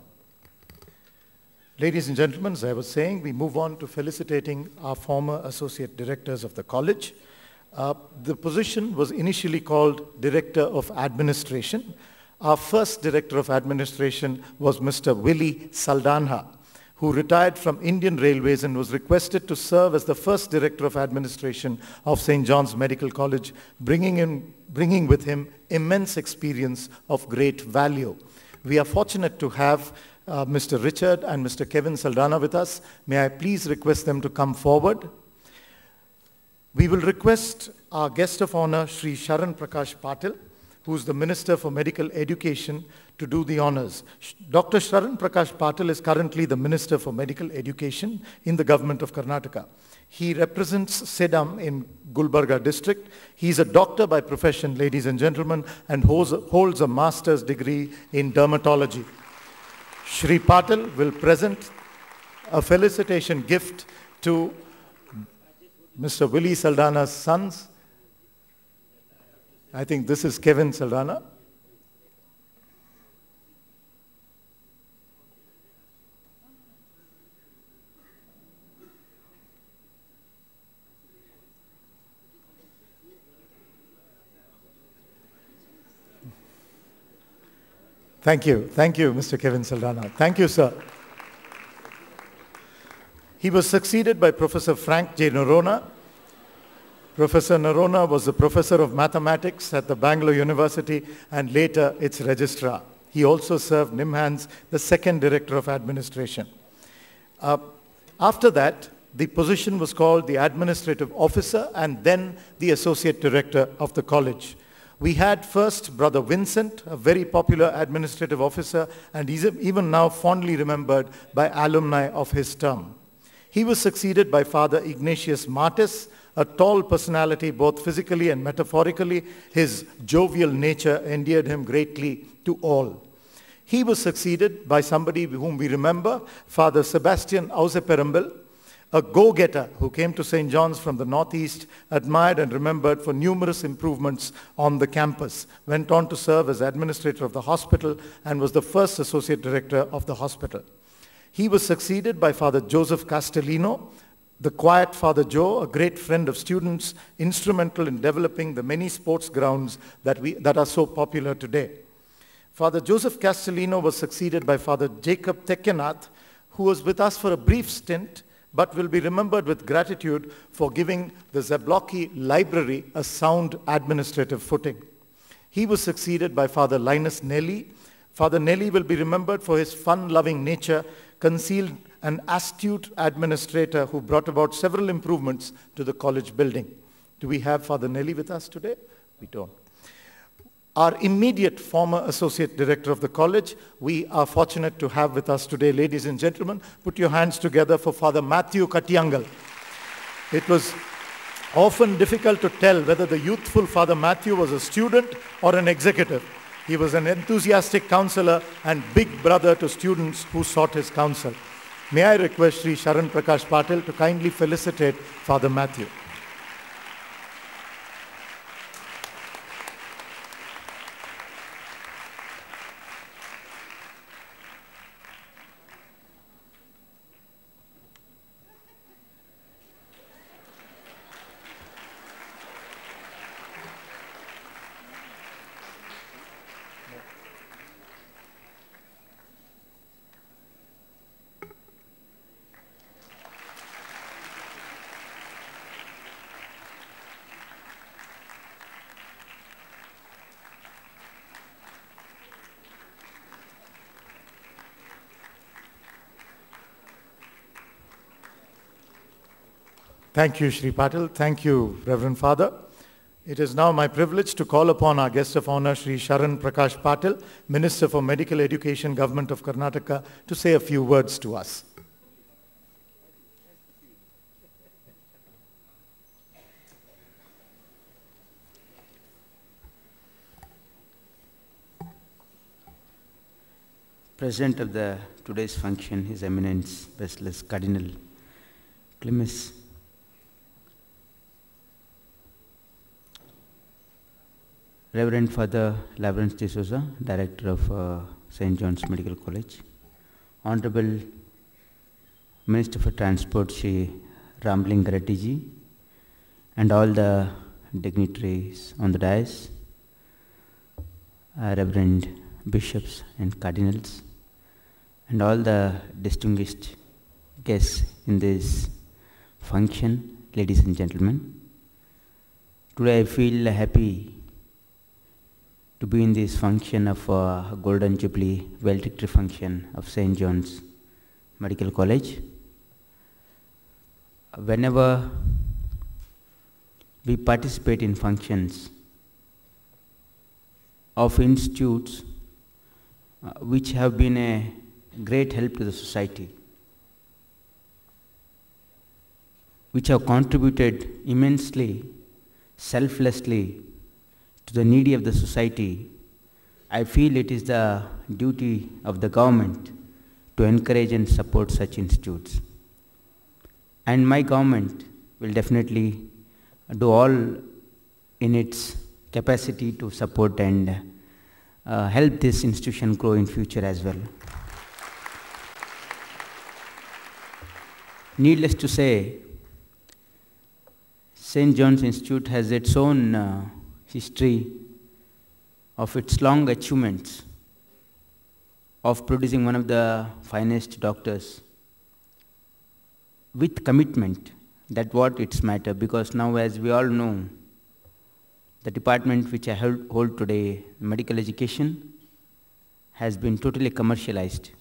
Ladies and gentlemen, as I was saying, we move on to felicitating our former associate directors of the college. The position was initially called Director of Administration. Our first Director of Administration was Mr. Willie Saldanha, who retired from Indian Railways and was requested to serve as the first Director of Administration of St. John's Medical College, bringing with him immense experience of great value. We are fortunate to have Mr. Richard and Mr. Kevin Saldanha with us. May I please request them to come forward. We will request our guest of honor, Sri Sharan Prakash Patil, who is the Minister for Medical Education, to do the honors. Dr. Sharan Prakash Patil is currently the Minister for Medical Education in the government of Karnataka. He represents SEDAM in Gulbarga district. He is a doctor by profession, ladies and gentlemen, and holds a master's degree in dermatology. Shri Patil will present a felicitation gift to Mr. Willie Saldanha's sons. I think this is Kevin Saldanha. Thank you, Mr. Kevin Saldanha. Thank you, sir. He was succeeded by Professor Frank J. Norona. Professor Norona was the professor of mathematics at the Bangalore University and later its registrar. He also served NIMHANS, the second Director of Administration. After that, the position was called the Administrative Officer and then the Associate Director of the college. We had first Brother Vincent, a very popular administrative officer, and he's even now fondly remembered by alumni of his term. He was succeeded by Father Ignatius Martis, a tall personality both physically and metaphorically. His jovial nature endeared him greatly to all. He was succeeded by somebody whom we remember, Father Sebastian Auseperambel, a go-getter who came to St. John's from the northeast, admired and remembered for numerous improvements on the campus, went on to serve as administrator of the hospital and was the first associate director of the hospital. He was succeeded by Father Joseph Castellino, the quiet Father Joe, a great friend of students, instrumental in developing the many sports grounds that are so popular today. Father Joseph Castellino was succeeded by Father Jacob Tekkenath, who was with us for a brief stint, but will be remembered with gratitude for giving the Zablocki Library a sound administrative footing. He was succeeded by Father Linus Nelly. Father Nelly will be remembered for his fun-loving nature, concealed an astute administrator who brought about several improvements to the college building. Do we have Father Nelly with us today? We don't. Our immediate former associate director of the college, we are fortunate to have with us today, ladies and gentlemen. Put your hands together for Father Matthew Katiyangal. It was Often difficult to tell whether the youthful Father Matthew was a student or an executive. He was an enthusiastic counselor and big brother to students who sought his counsel. May I request Sri Sharan Prakash Patil to kindly felicitate Father Matthew. Thank you, Shri Patil. Thank you, Reverend Father. It is now my privilege to call upon our guest of honor, Shri Sharan Prakash Patil, Minister for Medical Education, Government of Karnataka, to say a few words to us. President of today's function, His Eminence, Basilius Cardinal Cleemis, Reverend Father Lawrence D'Souza, Director of St.Johns Medical College, Honorable Minister for Transport, Shri Ramalinga Reddy ji, and all the dignitaries on the dais, Reverend Bishops and Cardinals, and all the distinguished guests in this function, ladies and gentlemen. Today I feel happy to be in this function of Golden Jubilee Valedictory function of St. John's Medical College. Whenever we participate in functions of institutes which have been a great help to the society, which have contributed immensely, selflessly to the needy of the society, I feel it is the duty of the government to encourage and support such institutes. And my government will definitely do all in its capacity to support and help this institution grow in future as well. Needless to say, St. John's Institute has its own history of its long achievements of producing one of the finest doctors with commitment. That's what it's matter, because now, as we all know, the department which I hold today, medical education, has been totally commercialized.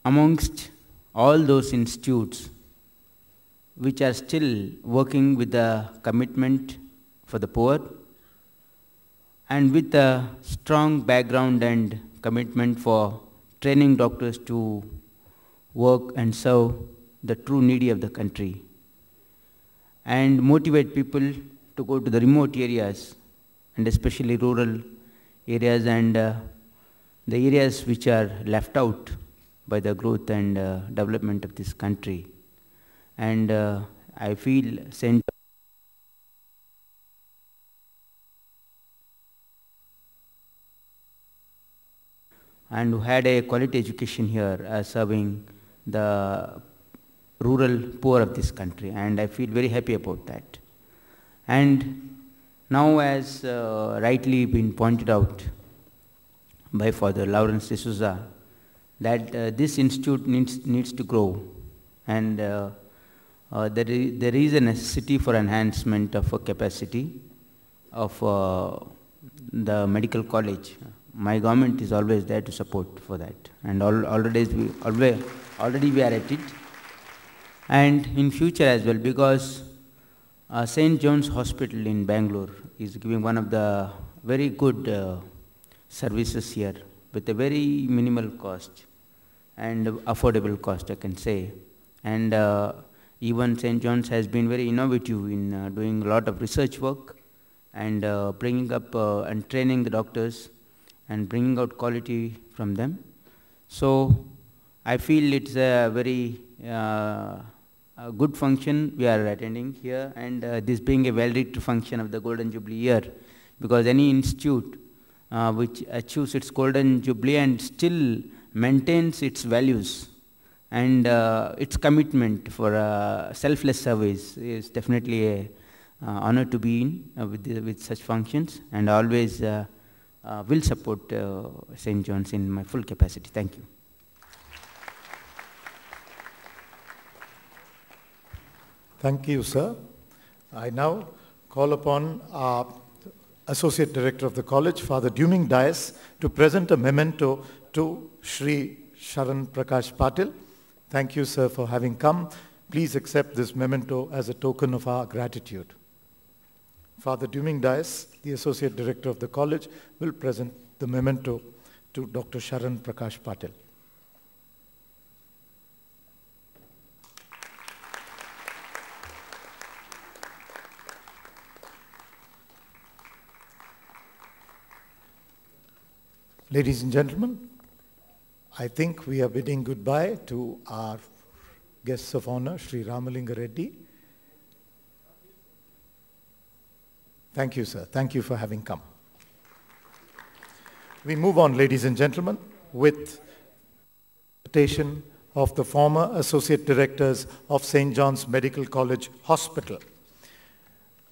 Amongst all those institutes which are still working with the commitment for the poor and with a strong background and commitment for training doctors to work and serve the true needy of the country and motivate people to go to the remote areas and especially rural areas and the areas which are left out by the growth and development of this country. And I feel St. and who had a quality education here serving the rural poor of this country, and I feel very happy about that. And now, as rightly been pointed out by Father Lawrence D'Souza, that this institute needs to grow, and there is a necessity for enhancement of a capacity of the medical college. My government is always there to support for that, and already we are at it, and in future as well, because St. John's Hospital in Bangalore is giving one of the very good services here with a very minimal cost and affordable cost, I can say, and Even St. John's has been very innovative in doing a lot of research work and bringing up and training the doctors and bringing out quality from them. So I feel it's a very a good function we are attending here, and this being a well-lit function of the Golden Jubilee year, because any institute which achieves its Golden Jubilee and still maintains its values and its commitment for selfless service is definitely a honor to be in with such functions, and always will support St. John's in my full capacity. Thank you. Thank you, sir. I now call upon our Associate Director of the College, Father Duming Dias, to present a memento to Shri Sharan Prakash Patil. Thank you, sir, for having come. Please accept this memento as a token of our gratitude. Father Duming Dias, the Associate Director of the College, will present the memento to Dr. Sharan Prakash Patil. Ladies and gentlemen, I think we are bidding goodbye to our guests of honor, Sri Ramalinga Reddy. Thank you, sir. Thank you for having come. We move on, ladies and gentlemen, with the presentation of the former Associate Directors of St. John's Medical College Hospital.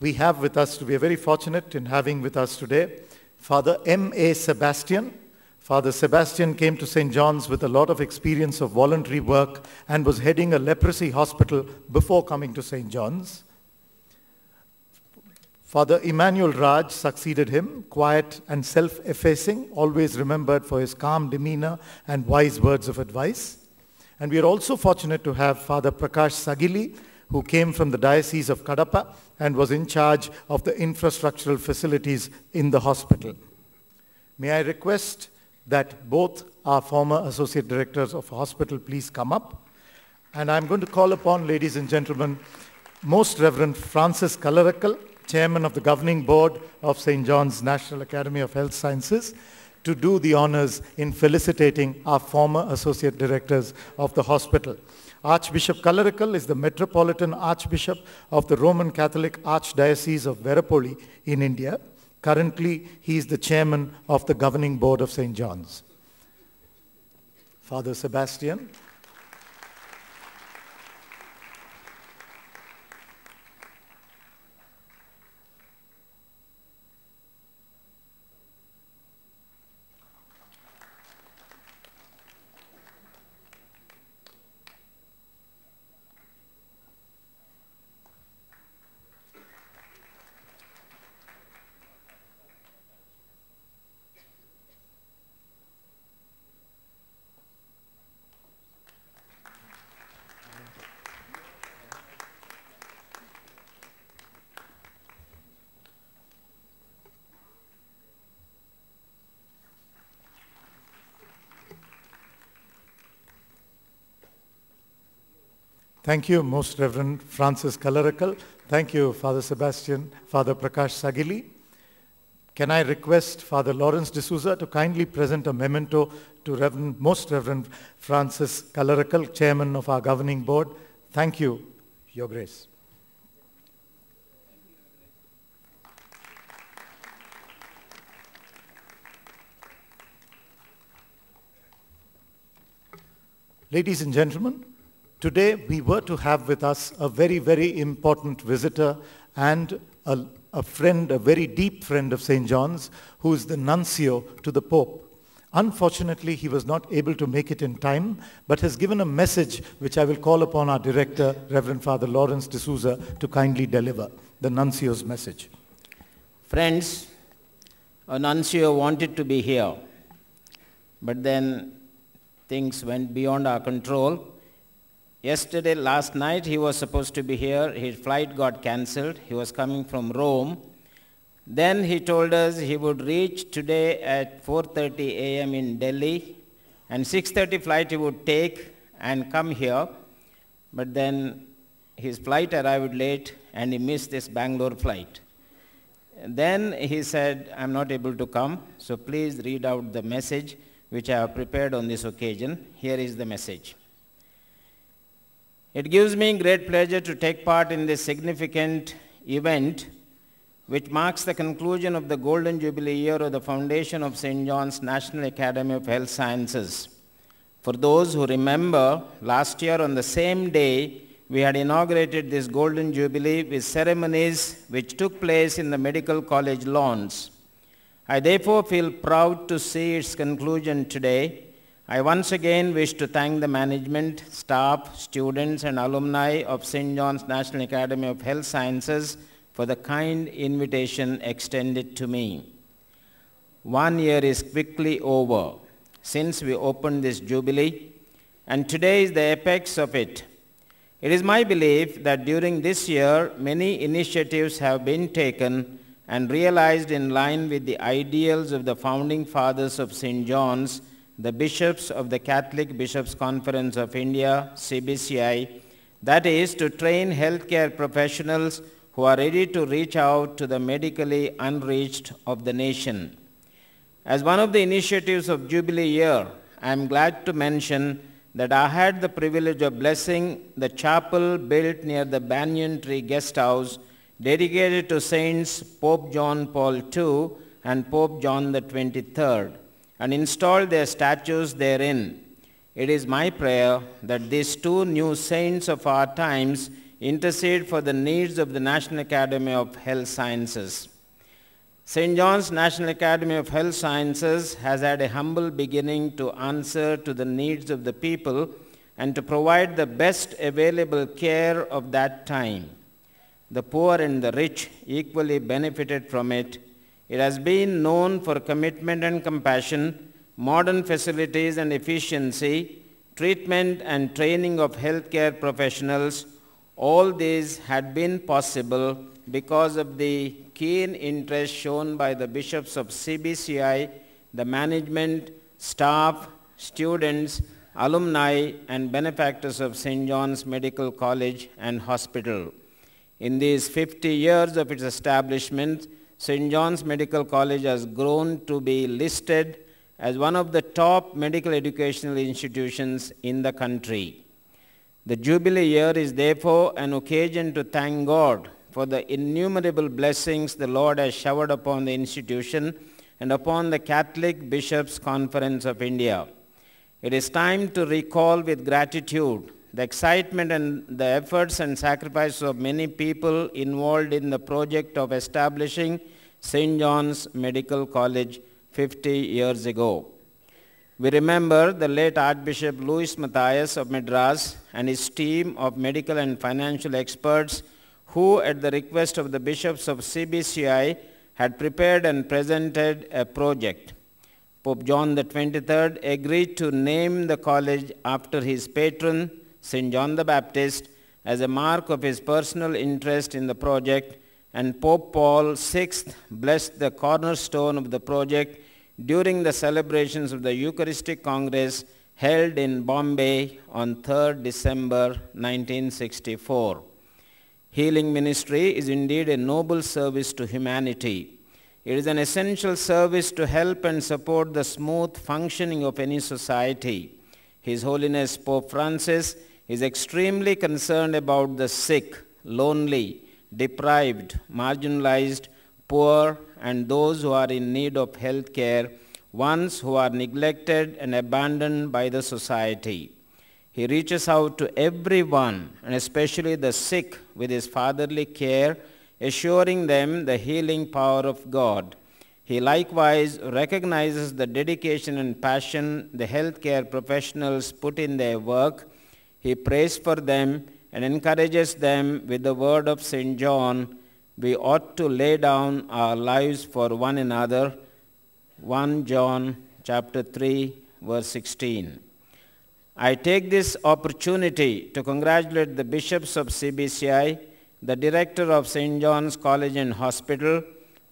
We have with us, we are very fortunate in having with us today, Father M.A. Sebastian. Father Sebastian came to St. John's with a lot of experience of voluntary work and was heading a leprosy hospital before coming to St. John's. Father Emmanuel Raj succeeded him, quiet and self-effacing, always remembered for his calm demeanor and wise words of advice. And we are also fortunate to have Father Prakash Sagili, who came from the Diocese of Kadapa and was in charge of the infrastructural facilities in the hospital. May I request that both our former Associate Directors of the hospital please come up. And I'm going to call upon, ladies and gentlemen, Most Reverend Francis Kalarakal, Chairman of the Governing Board of St. John's National Academy of Health Sciences, to do the honors in felicitating our former Associate Directors of the hospital. Archbishop Kalarakal is the Metropolitan Archbishop of the Roman Catholic Archdiocese of Verapoli in India. Currently, he is the Chairman of the Governing Board of St. John's. Father Sebastian. Thank you, Most Reverend Francis Kalarakal. Thank you, Father Sebastian, Father Prakash Sagili. Can I request Father Lawrence D'Souza to kindly present a memento to Most Reverend Francis Kalarakal, Chairman of our Governing Board. Thank you, Your Grace. Ladies and gentlemen, today we were to have with us a very, very important visitor and a friend, a very deep friend of St. John's, who is the nuncio to the Pope. Unfortunately, he was not able to make it in time, but has given a message which I will call upon our director, Reverend Father Lawrence D'Souza, to kindly deliver, the nuncio's message. Friends, a nuncio wanted to be here, but then things went beyond our control. Yesterday, last night, he was supposed to be here. His flight got cancelled. He was coming from Rome. Then he told us he would reach today at 4:30 a.m. in Delhi, and 6:30 flight he would take and come here. But then his flight arrived late and he missed this Bangalore flight. Then he said, I'm not able to come, so please read out the message which I have prepared on this occasion. Here is the message. It gives me great pleasure to take part in this significant event which marks the conclusion of the Golden Jubilee year of the foundation of St. John's National Academy of Health Sciences. For those who remember, last year on the same day, we had inaugurated this Golden Jubilee with ceremonies which took place in the Medical College lawns. I therefore feel proud to see its conclusion today. I once again wish to thank the management, staff, students and alumni of St. John's National Academy of Health Sciences for the kind invitation extended to me. 1 year is quickly over since we opened this Jubilee, and today is the apex of it. It is my belief that during this year, many initiatives have been taken and realized in line with the ideals of the founding fathers of St. John's, the bishops of the Catholic Bishops' Conference of India, CBCI, that is, to train healthcare professionals who are ready to reach out to the medically unreached of the nation. As one of the initiatives of Jubilee year, I am glad to mention that I had the privilege of blessing the chapel built near the Banyan Tree Guest House dedicated to Saints Pope John Paul II and Pope John the 23rd, and installed their statues therein. It is my prayer that these two new saints of our times intercede for the needs of the National Academy of Health Sciences. St. John's National Academy of Health Sciences has had a humble beginning to answer to the needs of the people and to provide the best available care of that time. The poor and the rich equally benefited from it. It has been known for commitment and compassion, modern facilities and efficiency, treatment and training of healthcare professionals. All these had been possible because of the keen interest shown by the bishops of CBCI, the management, staff, students, alumni, and benefactors of St. John's Medical College and Hospital. In these 50 years of its establishment, St. John's Medical College has grown to be listed as one of the top medical educational institutions in the country. The Jubilee year is therefore an occasion to thank God for the innumerable blessings the Lord has showered upon the institution and upon the Catholic Bishops' Conference of India. It is time to recall with gratitude the excitement and the efforts and sacrifices of many people involved in the project of establishing St. John's Medical College 50 years ago. We remember the late Archbishop Louis Matthias of Madras and his team of medical and financial experts who, at the request of the bishops of CBCI, had prepared and presented a project. Pope John the 23rd agreed to name the college after his patron, St. John the Baptist, as a mark of his personal interest in the project, and Pope Paul VI blessed the cornerstone of the project during the celebrations of the Eucharistic Congress held in Bombay on 3rd December 1964. Healing ministry is indeed a noble service to humanity. It is an essential service to help and support the smooth functioning of any society. His Holiness Pope Francis is extremely concerned about the sick, lonely, deprived, marginalized, poor, and those who are in need of health care, ones who are neglected and abandoned by the society. He reaches out to everyone, and especially the sick, with his fatherly care, assuring them the healing power of God. He likewise recognizes the dedication and passion the healthcare professionals put in their work. He prays for them and encourages them with the word of St. John, we ought to lay down our lives for one another. 1 John chapter 3, verse 16. I take this opportunity to congratulate the bishops of CBCI, the director of St. John's College and Hospital,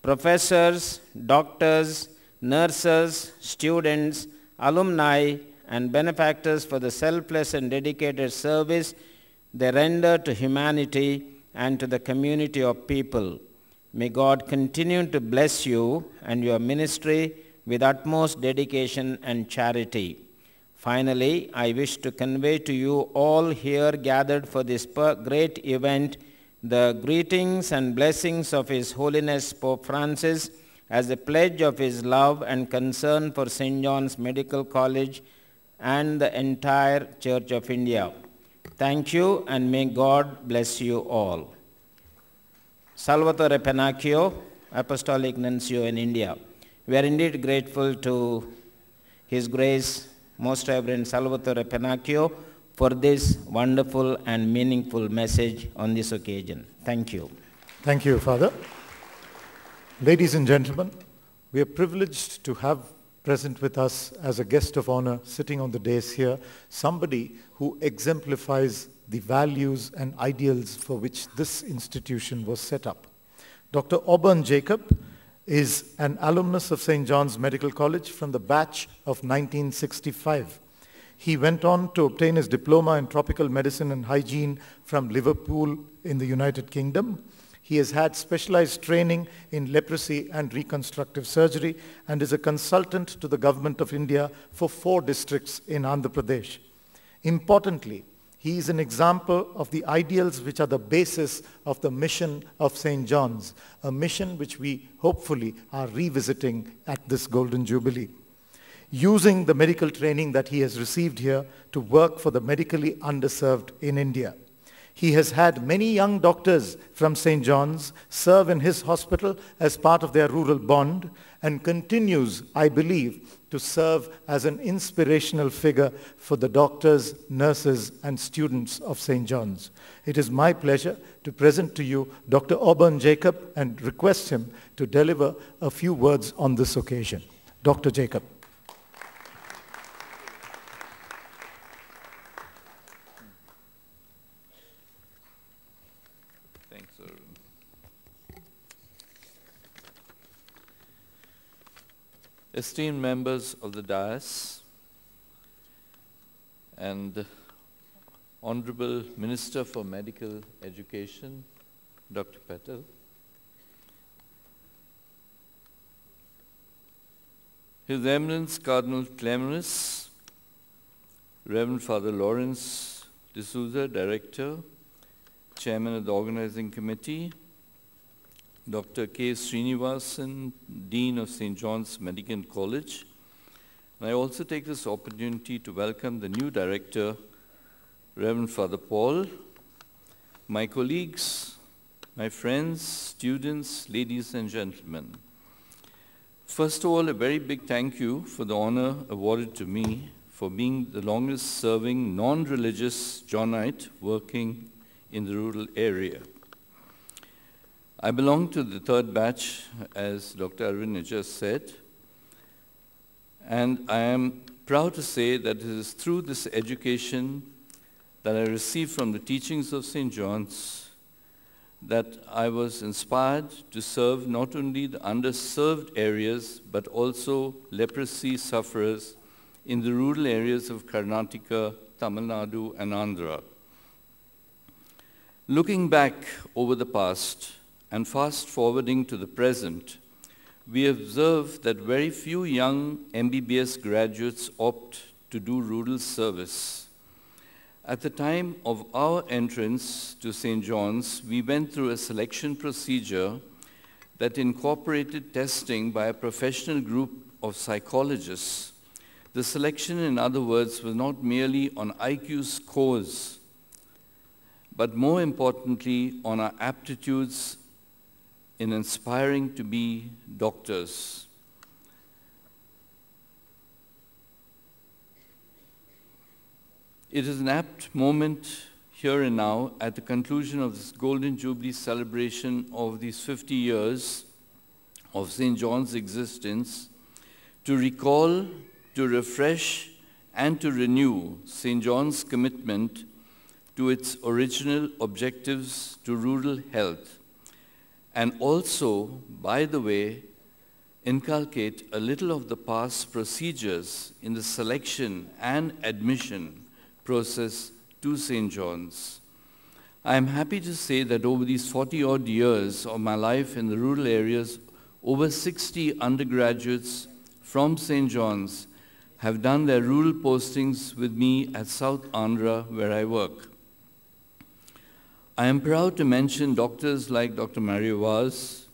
professors, doctors, nurses, students, alumni, and benefactors for the selfless and dedicated service they render to humanity and to the community of people. May God continue to bless you and your ministry with utmost dedication and charity. Finally, I wish to convey to you all here gathered for this great event the greetings and blessings of His Holiness Pope Francis as a pledge of his love and concern for St. John's Medical College and the entire Church of India. Thank you, and may God bless you all. Salvatore Pennacchio, Apostolic Nuncio in India. We are indeed grateful to His Grace, Most Reverend Salvatore Pennacchio, for this wonderful and meaningful message on this occasion. Thank you. Thank you, Father. Ladies and gentlemen, we are privileged to have present with us as a guest of honor sitting on the dais here, somebody who exemplifies the values and ideals for which this institution was set up. Dr. Auburn Jacob is an alumnus of St. John's Medical College from the batch of 1965. He went on to obtain his diploma in tropical medicine and hygiene from Liverpool in the United Kingdom. He has had specialized training in leprosy and reconstructive surgery and is a consultant to the Government of India for 4 districts in Andhra Pradesh. Importantly, he is an example of the ideals which are the basis of the mission of St. John's, a mission which we hopefully are revisiting at this Golden Jubilee, using the medical training that he has received here to work for the medically underserved in India. He has had many young doctors from St. John's serve in his hospital as part of their rural bond and continues, I believe, to serve as an inspirational figure for the doctors, nurses, and students of St. John's. It is my pleasure to present to you Dr. Auburn Jacob and request him to deliver a few words on this occasion. Dr. Jacob. Esteemed members of the dais and Honorable Minister for Medical Education, Dr. Patel, His Eminence Cardinal Cleemis, Reverend Father Lawrence D'Souza, Director, Chairman of the Organizing Committee, Dr. K. Srinivasan, Dean of St. John's Medical College. And I also take this opportunity to welcome the new Director, Reverend Father Paul, my colleagues, my friends, students, ladies and gentlemen. First of all, a very big thank you for the honor awarded to me for being the longest serving non-religious Johnite working in the rural area. I belong to the 3rd batch, as Dr. Arvind just said, and I am proud to say that it is through this education that I received from the teachings of St. John's that I was inspired to serve not only the underserved areas, but also leprosy sufferers in the rural areas of Karnataka, Tamil Nadu, and Andhra. Looking back over the past, and fast forwarding to the present, we observe that very few young MBBS graduates opt to do rural service. At the time of our entrance to St. John's, we went through a selection procedure that incorporated testing by a professional group of psychologists. The selection, in other words, was not merely on IQ scores, but more importantly, on our aptitudes in inspiring to be doctors. It is an apt moment here and now at the conclusion of this Golden Jubilee celebration of these 50 years of St. John's existence to recall, to refresh, and to renew St. John's commitment to its original objectives to rural health, and also, by the way, inculcate a little of the past procedures in the selection and admission process to St. John's. I am happy to say that over these 40-odd years of my life in the rural areas, over 60 undergraduates from St. John's have done their rural postings with me at South Andhra, where I work. I am proud to mention doctors like Dr. Mario Vaz,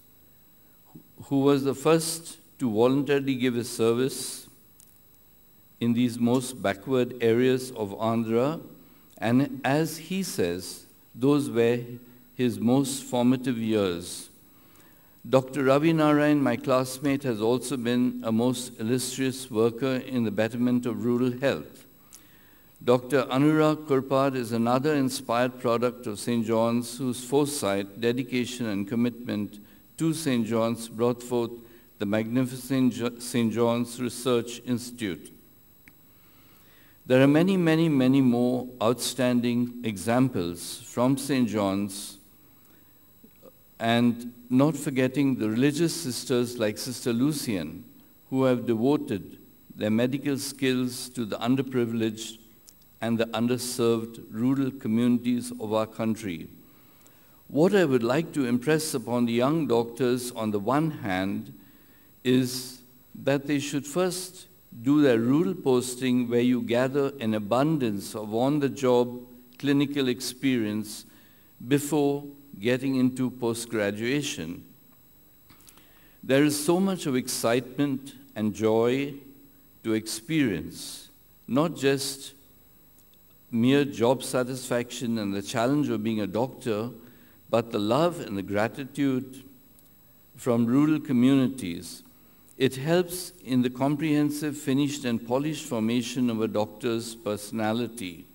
who was the first to voluntarily give his service in these most backward areas of Andhra, and as he says, those were his most formative years. Dr. Ravi Narayan, my classmate, has also been a most illustrious worker in the betterment of rural health. Dr. Anurag Kurpad is another inspired product of St. John's, whose foresight, dedication, and commitment to St. John's brought forth the magnificent St. John's Research Institute. There are many, many, many more outstanding examples from St. John's, and not forgetting the religious sisters like Sister Lucian, who have devoted their medical skills to the underprivileged and the underserved rural communities of our country. What I would like to impress upon the young doctors on the one hand is that they should first do their rural posting where you gather an abundance of on-the-job clinical experience before getting into post-graduation. There is so much of excitement and joy to experience, not just mere job satisfaction and the challenge of being a doctor, but the love and the gratitude from rural communities. It helps in the comprehensive, finished, and polished formation of a doctor's personality.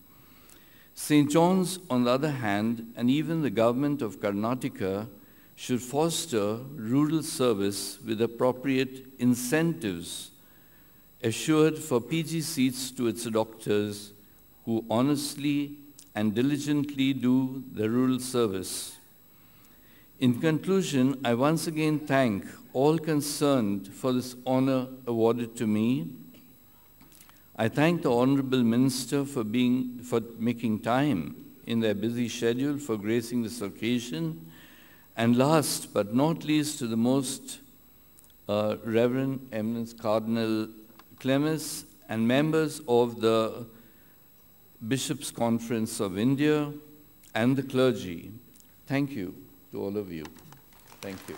St. John's, on the other hand, and even the government of Karnataka should foster rural service with appropriate incentives assured for PG seats to its doctors who honestly and diligently do the rural service. In conclusion, I once again thank all concerned for this honor awarded to me. I thank the Honorable Minister for making time in their busy schedule for gracing this occasion. And last but not least, to the most Reverend Eminence Cardinal Cleemis and members of the Bishops' Conference of India and the clergy. Thank you to all of you. Thank you.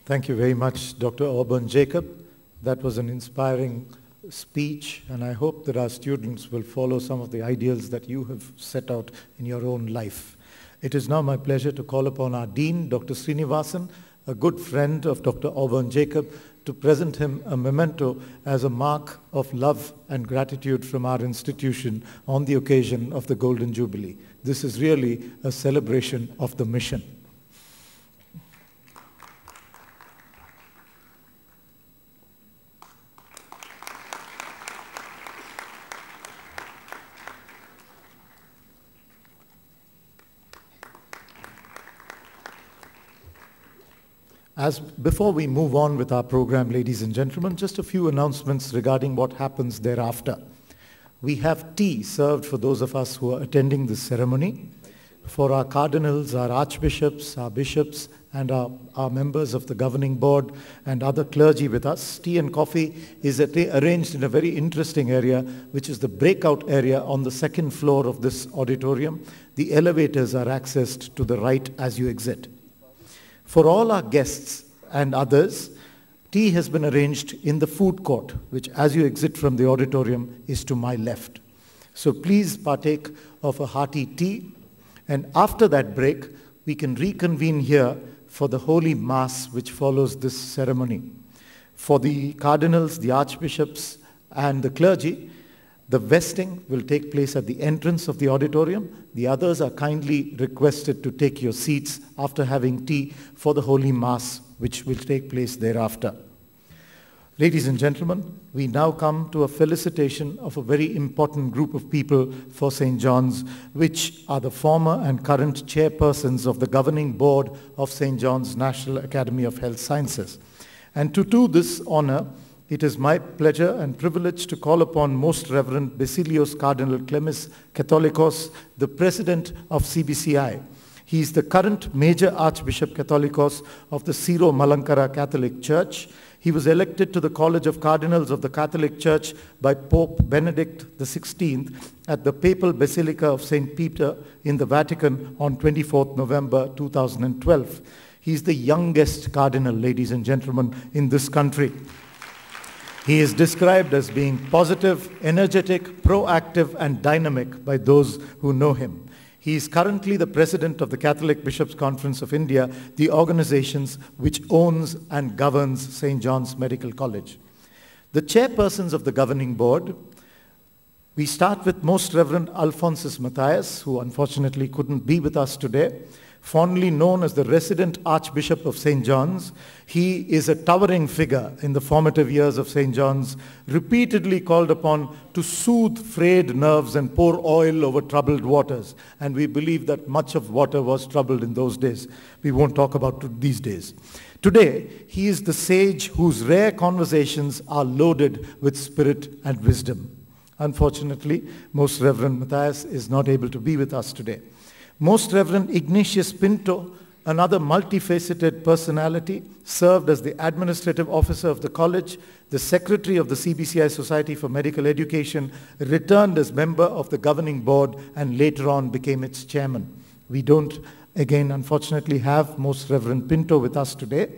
Thank you very much, Dr. Auburn Jacob. That was an inspiring speech, and I hope that our students will follow some of the ideals that you have set out in your own life. It is now my pleasure to call upon our Dean, Dr. Srinivasan, a good friend of Dr. Auburn Jacob, to present him a memento as a mark of love and gratitude from our institution on the occasion of the Golden Jubilee. This is really a celebration of the mission. Before we move on with our program, ladies and gentlemen, just a few announcements regarding what happens thereafter. We have tea served for those of us who are attending this ceremony. For our cardinals, our archbishops, our bishops, and our members of the governing board and other clergy with us, tea and coffee is arranged in a very interesting area, which is the breakout area on the second floor of this auditorium. The elevators are accessed to the right as you exit. For all our guests and others, tea has been arranged in the food court, which as you exit from the auditorium is to my left. So please partake of a hearty tea, and after that break, we can reconvene here for the Holy Mass which follows this ceremony. For the cardinals, the archbishops, and the clergy, the vesting will take place at the entrance of the auditorium. The others are kindly requested to take your seats after having tea for the Holy Mass, which will take place thereafter. Ladies and gentlemen, we now come to a felicitation of a very important group of people for St. John's, which are the former and current chairpersons of the governing board of St. John's National Academy of Health Sciences. And to do this honor, it is my pleasure and privilege to call upon Most Reverend Basilios Cardinal Cleemis Catholicos, the President of CBCI. He is the current Major Archbishop Catholicos of the Syro-Malankara Catholic Church. He was elected to the College of Cardinals of the Catholic Church by Pope Benedict XVI at the Papal Basilica of St. Peter in the Vatican on 24th November 2012. He is the youngest cardinal, ladies and gentlemen, in this country. He is described as being positive, energetic, proactive, and dynamic by those who know him. He is currently the president of the Catholic Bishops' Conference of India, the organization which owns and governs St. John's Medical College. The chairpersons of the governing board, we start with Most Reverend Alphonsus Matthias, who unfortunately couldn't be with us today. Fondly known as the resident Archbishop of St. John's, he is a towering figure in the formative years of St. John's, repeatedly called upon to soothe frayed nerves and pour oil over troubled waters. And we believe that much of water was troubled in those days. We won't talk about these days. Today, he is the sage whose rare conversations are loaded with spirit and wisdom. Unfortunately, Most Reverend Matthias is not able to be with us today. Most Reverend Ignatius Pinto, another multifaceted personality, served as the administrative officer of the college, the secretary of the CBCI Society for Medical Education, returned as member of the governing board, and later on became its chairman. We don't, again, unfortunately, have Most Reverend Pinto with us today,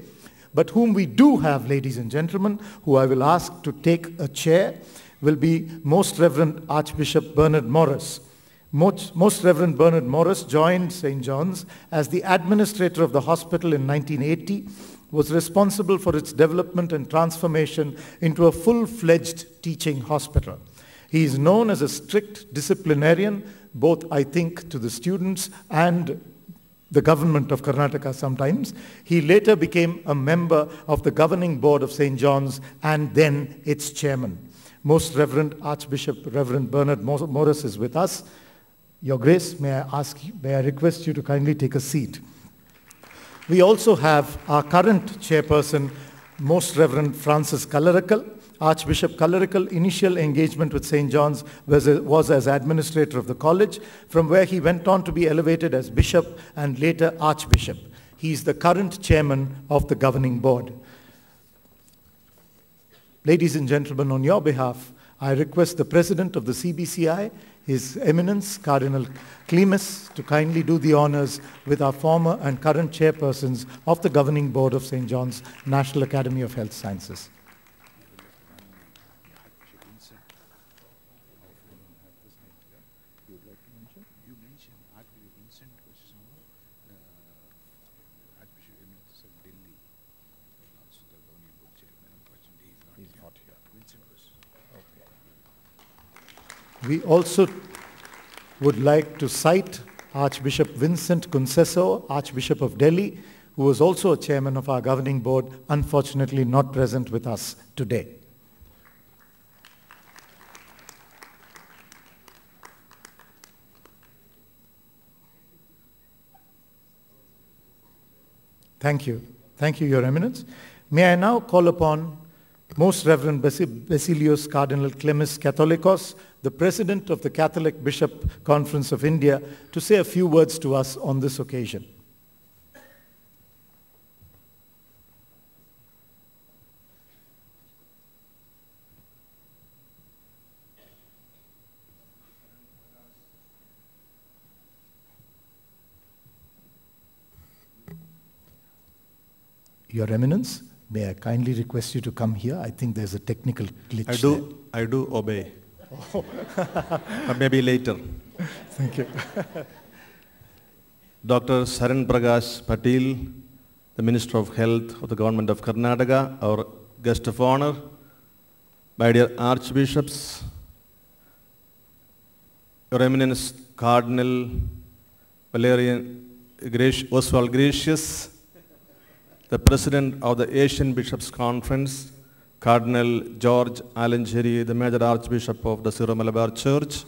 but whom we do have, ladies and gentlemen, who I will ask to take a chair, will be Most Reverend Archbishop Bernard Morris. Most Reverend Bernard Morris joined St. John's as the administrator of the hospital in 1980, was responsible for its development and transformation into a full-fledged teaching hospital. He is known as a strict disciplinarian, both, I think, to the students and the government of Karnataka sometimes. He later became a member of the governing board of St. John's and then its chairman. Most Reverend Archbishop Reverend Bernard Morris is with us. Your Grace, may I request you to kindly take a seat. We also have our current chairperson, Most Reverend Francis Kalarakal. Archbishop Kalarakal, initial engagement with St. John's was as administrator of the college, from where he went on to be elevated as bishop and later archbishop. He is the current chairman of the governing board. Ladies and gentlemen, on your behalf, I request the president of the CBCI, His Eminence Cardinal Cleemis, to kindly do the honors with our former and current chairpersons of the governing board of St. John's National Academy of Health Sciences. We also would like to cite Archbishop Vincent Kunceso, Archbishop of Delhi, who was also a chairman of our governing board, unfortunately not present with us today. Thank you. Thank you, Your Eminence. May I now call upon Most Reverend Basilios Cardinal Cleemis Catholicos, the President of the Catholic Bishop Conference of India, to say a few words to us on this occasion. Your Eminence, may I kindly request you to come here? I think there's a technical glitch. I do obey. Oh. Maybe later. Thank you. Dr. Sharan Prakash Patil, the Minister of Health of the Government of Karnataka, our guest of honor, my dear Archbishops, Your Eminence Cardinal Oswald Gracious, the President of the Asian Bishops' Conference, Cardinal George Alancheri, the Major Archbishop of the Syro-Malabar Church,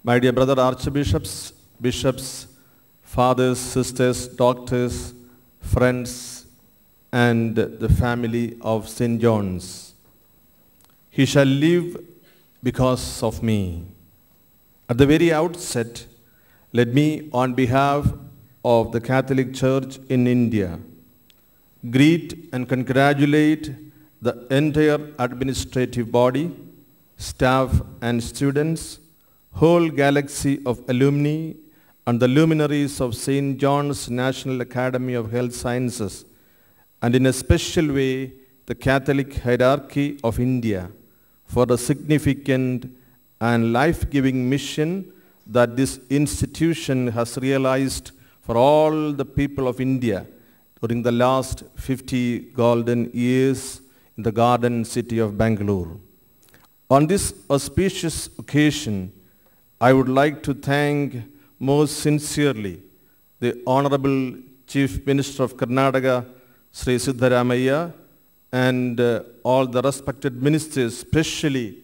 my dear brother Archbishops, Bishops, Fathers, Sisters, Doctors, friends, and the family of St. John's. he shall live because of me. At the very outset, let me, on behalf of the Catholic Church in India, greet and congratulate the entire administrative body, staff and students, whole galaxy of alumni, and the luminaries of St. John's National Academy of Health Sciences, and in a special way, the Catholic hierarchy of India, for the significant and life-giving mission that this institution has realized for all the people of India during the last 50 golden years in the garden city of Bangalore. On this auspicious occasion, I would like to thank most sincerely the Honorable Chief Minister of Karnataka, Sri Siddharamaiah, and all the respected ministers, especially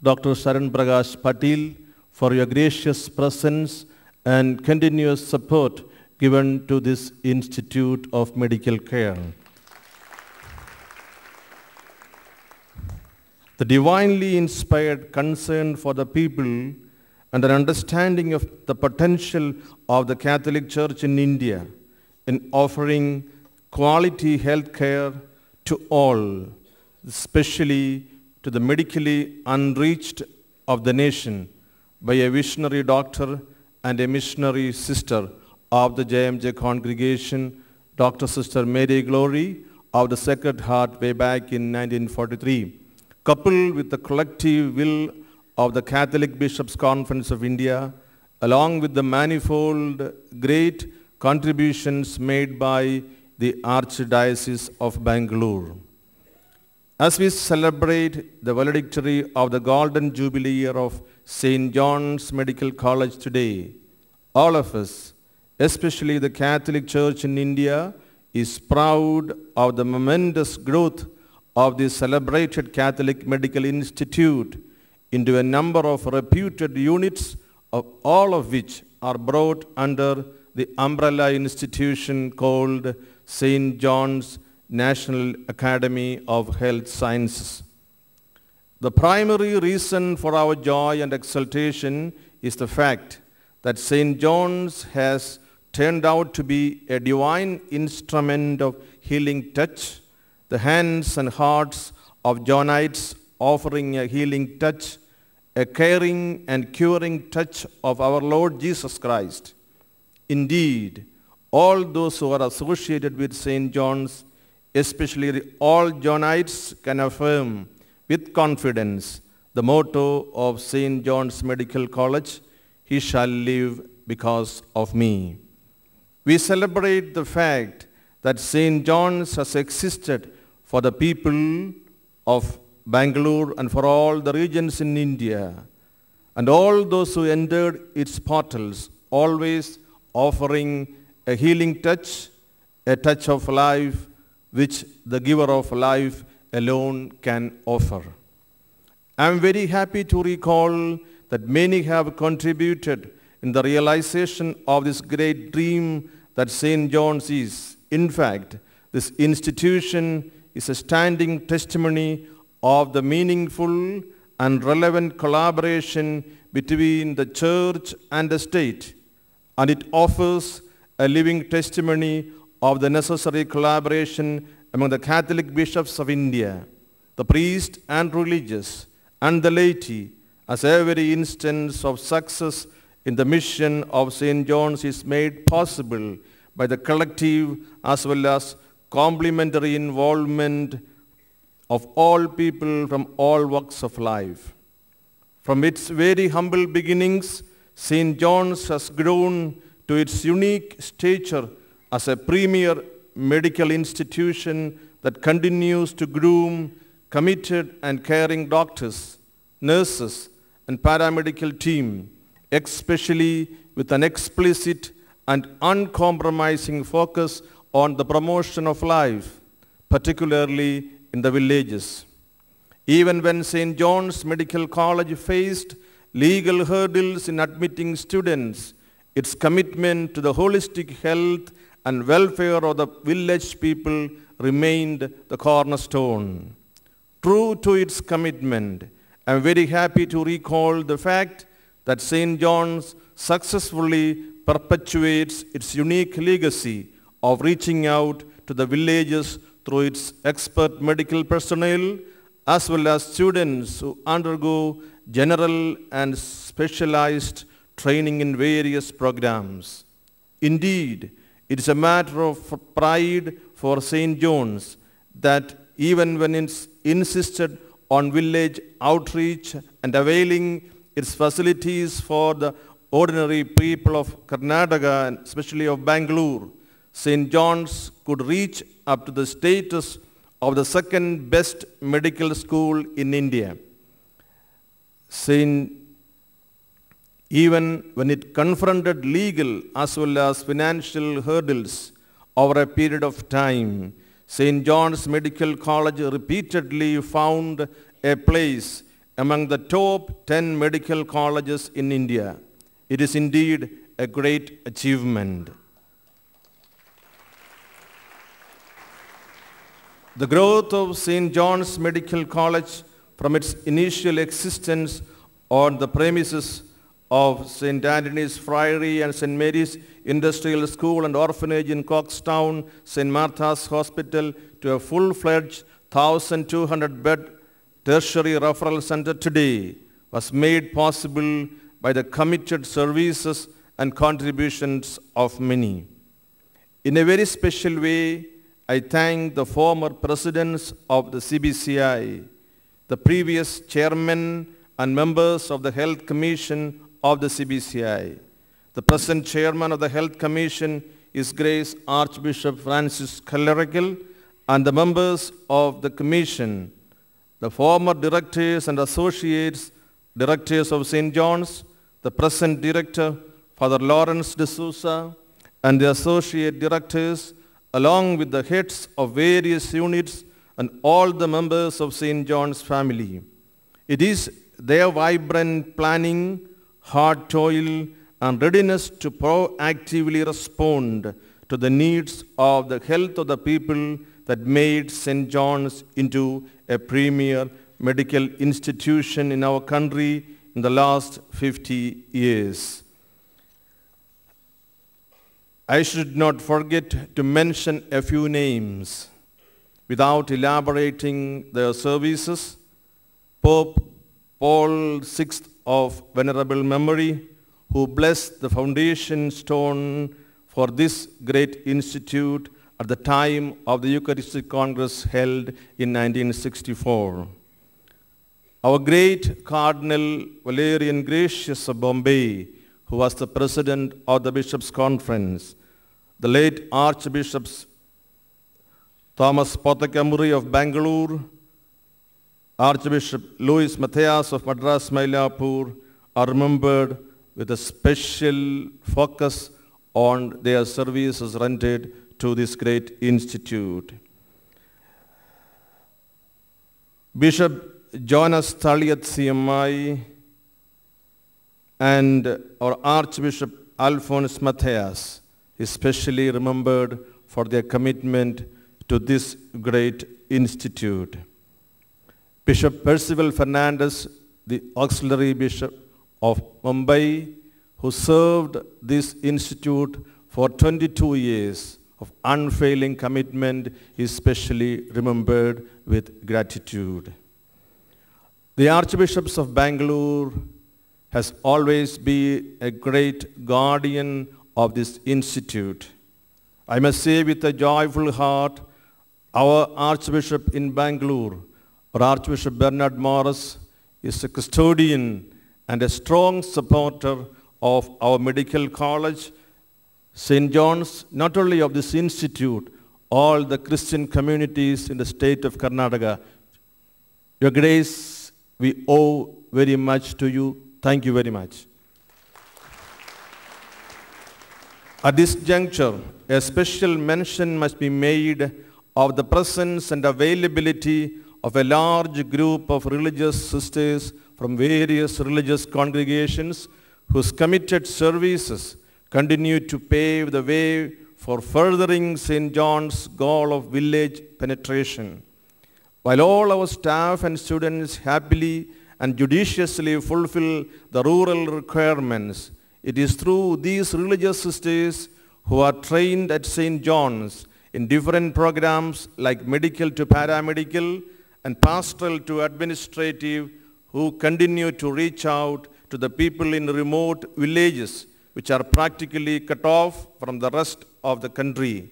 Dr. Sharan Prakash Patil, for your gracious presence and continuous support given to this Institute of Medical Care. The divinely inspired concern for the people and an understanding of the potential of the Catholic Church in India in offering quality health care to all, especially to the medically unreached of the nation, by a visionary doctor and a missionary sister of the JMJ congregation, Dr. Sister Mary Glory of the Sacred Heart way back in 1943, coupled with the collective will of the Catholic Bishops' Conference of India, along with the manifold great contributions made by the Archdiocese of Bangalore. As we celebrate the valedictory of the Golden Jubilee year of St. John's Medical College today, all of us, especially the Catholic Church in India, is proud of the momentous growth of the celebrated Catholic Medical Institute into a number of reputed units, of all of which are brought under the umbrella institution called St. John's National Academy of Health Sciences. The primary reason for our joy and exultation is the fact that St. John's has turned out to be a divine instrument of healing touch, the hands and hearts of Johnites offering a healing touch, a caring and curing touch of our Lord Jesus Christ. Indeed, all those who are associated with St. John's, especially all Johnites, can affirm with confidence the motto of St. John's Medical College, "He shall live because of me." We celebrate the fact that St. John's has existed for the people of Bangalore and for all the regions in India, and all those who entered its portals, always offering a healing touch, a touch of life, which the giver of life alone can offer. I am very happy to recall that many have contributed in the realization of this great dream that St. John's is. In fact, this institution is a standing testimony of the meaningful and relevant collaboration between the church and the state, and it offers a living testimony of the necessary collaboration among the Catholic bishops of India, the priests and religious, and the laity, as every instance of success in the mission of St. John's is made possible by the collective as well as complementary involvement of all people from all walks of life. From its very humble beginnings, St. John's has grown to its unique stature as a premier medical institution that continues to groom committed and caring doctors, nurses, and paramedical team, especially with an explicit and uncompromising focus on the promotion of life, particularly in the villages. Even when St. John's Medical College faced legal hurdles in admitting students, its commitment to the holistic health and welfare of the village people remained the cornerstone. True to its commitment, I am very happy to recall the fact that St. John's successfully perpetuates its unique legacy of reaching out to the villages through its expert medical personnel as well as students who undergo general and specialized training in various programs. Indeed, it is a matter of pride for St. John's that even when it's insisted on village outreach and availing its facilities for the ordinary people of Karnataka and especially of Bangalore, St. John's could reach up to the status of the second best medical school in India. Even when it confronted legal as well as financial hurdles over a period of time, St. John's Medical College repeatedly found a place among the top 10 medical colleges in India. It is indeed a great achievement. The growth of St. John's Medical College from its initial existence on the premises of St. Anthony's Friary and St. Mary's Industrial School and Orphanage in Coxtown, St. Martha's Hospital, to a full-fledged 1,200-bed tertiary referral center today was made possible by the committed services and contributions of many. In a very special way, I thank the former presidents of the CBCI, the previous chairman and members of the Health Commission of the CBCI. The present chairman of the Health Commission is Grace Archbishop Francis Clerical, and the members of the commission, the former directors and associates directors of St. John's, the present director, Father Lawrence D'Souza, and the associate directors, along with the heads of various units and all the members of St. John's family. It is their vibrant planning, hard toil, and readiness to proactively respond to the needs of the health of the people that made St. John's into a premier medical institution in our country in the last 50 years. I should not forget to mention a few names without elaborating their services. Pope Paul VI of venerable memory, who blessed the foundation stone for this great institute at the time of the Eucharistic Congress held in 1964. Our great Cardinal Valerian Gracious of Bombay, who was the president of the Bishops' Conference, the late Archbishops Thomas Pothakamuri of Bangalore, Archbishop Louis Matthias of Madras Mylapore are remembered with a special focus on their services rendered to this great institute. Bishop Jonas Thaliyat CMI and our Archbishop Alphonse Matthias is specially remembered for their commitment to this great institute. Bishop Percival Fernandez, the auxiliary bishop of Mumbai, who served this institute for 22 years of unfailing commitment, is specially remembered with gratitude. The Archbishops of Bangalore has always been a great guardian of this institute. I must say with a joyful heart, our Archbishop in Bangalore, or Archbishop Bernard Morris, is a custodian and a strong supporter of our medical college, St. John's, not only of this institute, all the Christian communities in the state of Karnataka. Your Grace, we owe very much to you. Thank you very much. At this juncture, a special mention must be made of the presence and availability of a large group of religious sisters from various religious congregations whose committed services continue to pave the way for furthering St. John's goal of village penetration. while all our staff and students happily and judiciously fulfill the rural requirements, it is through these religious sisters who are trained at St. John's in different programs like medical to paramedical and pastoral to administrative, who continue to reach out to the people in remote villages which are practically cut off from the rest of the country.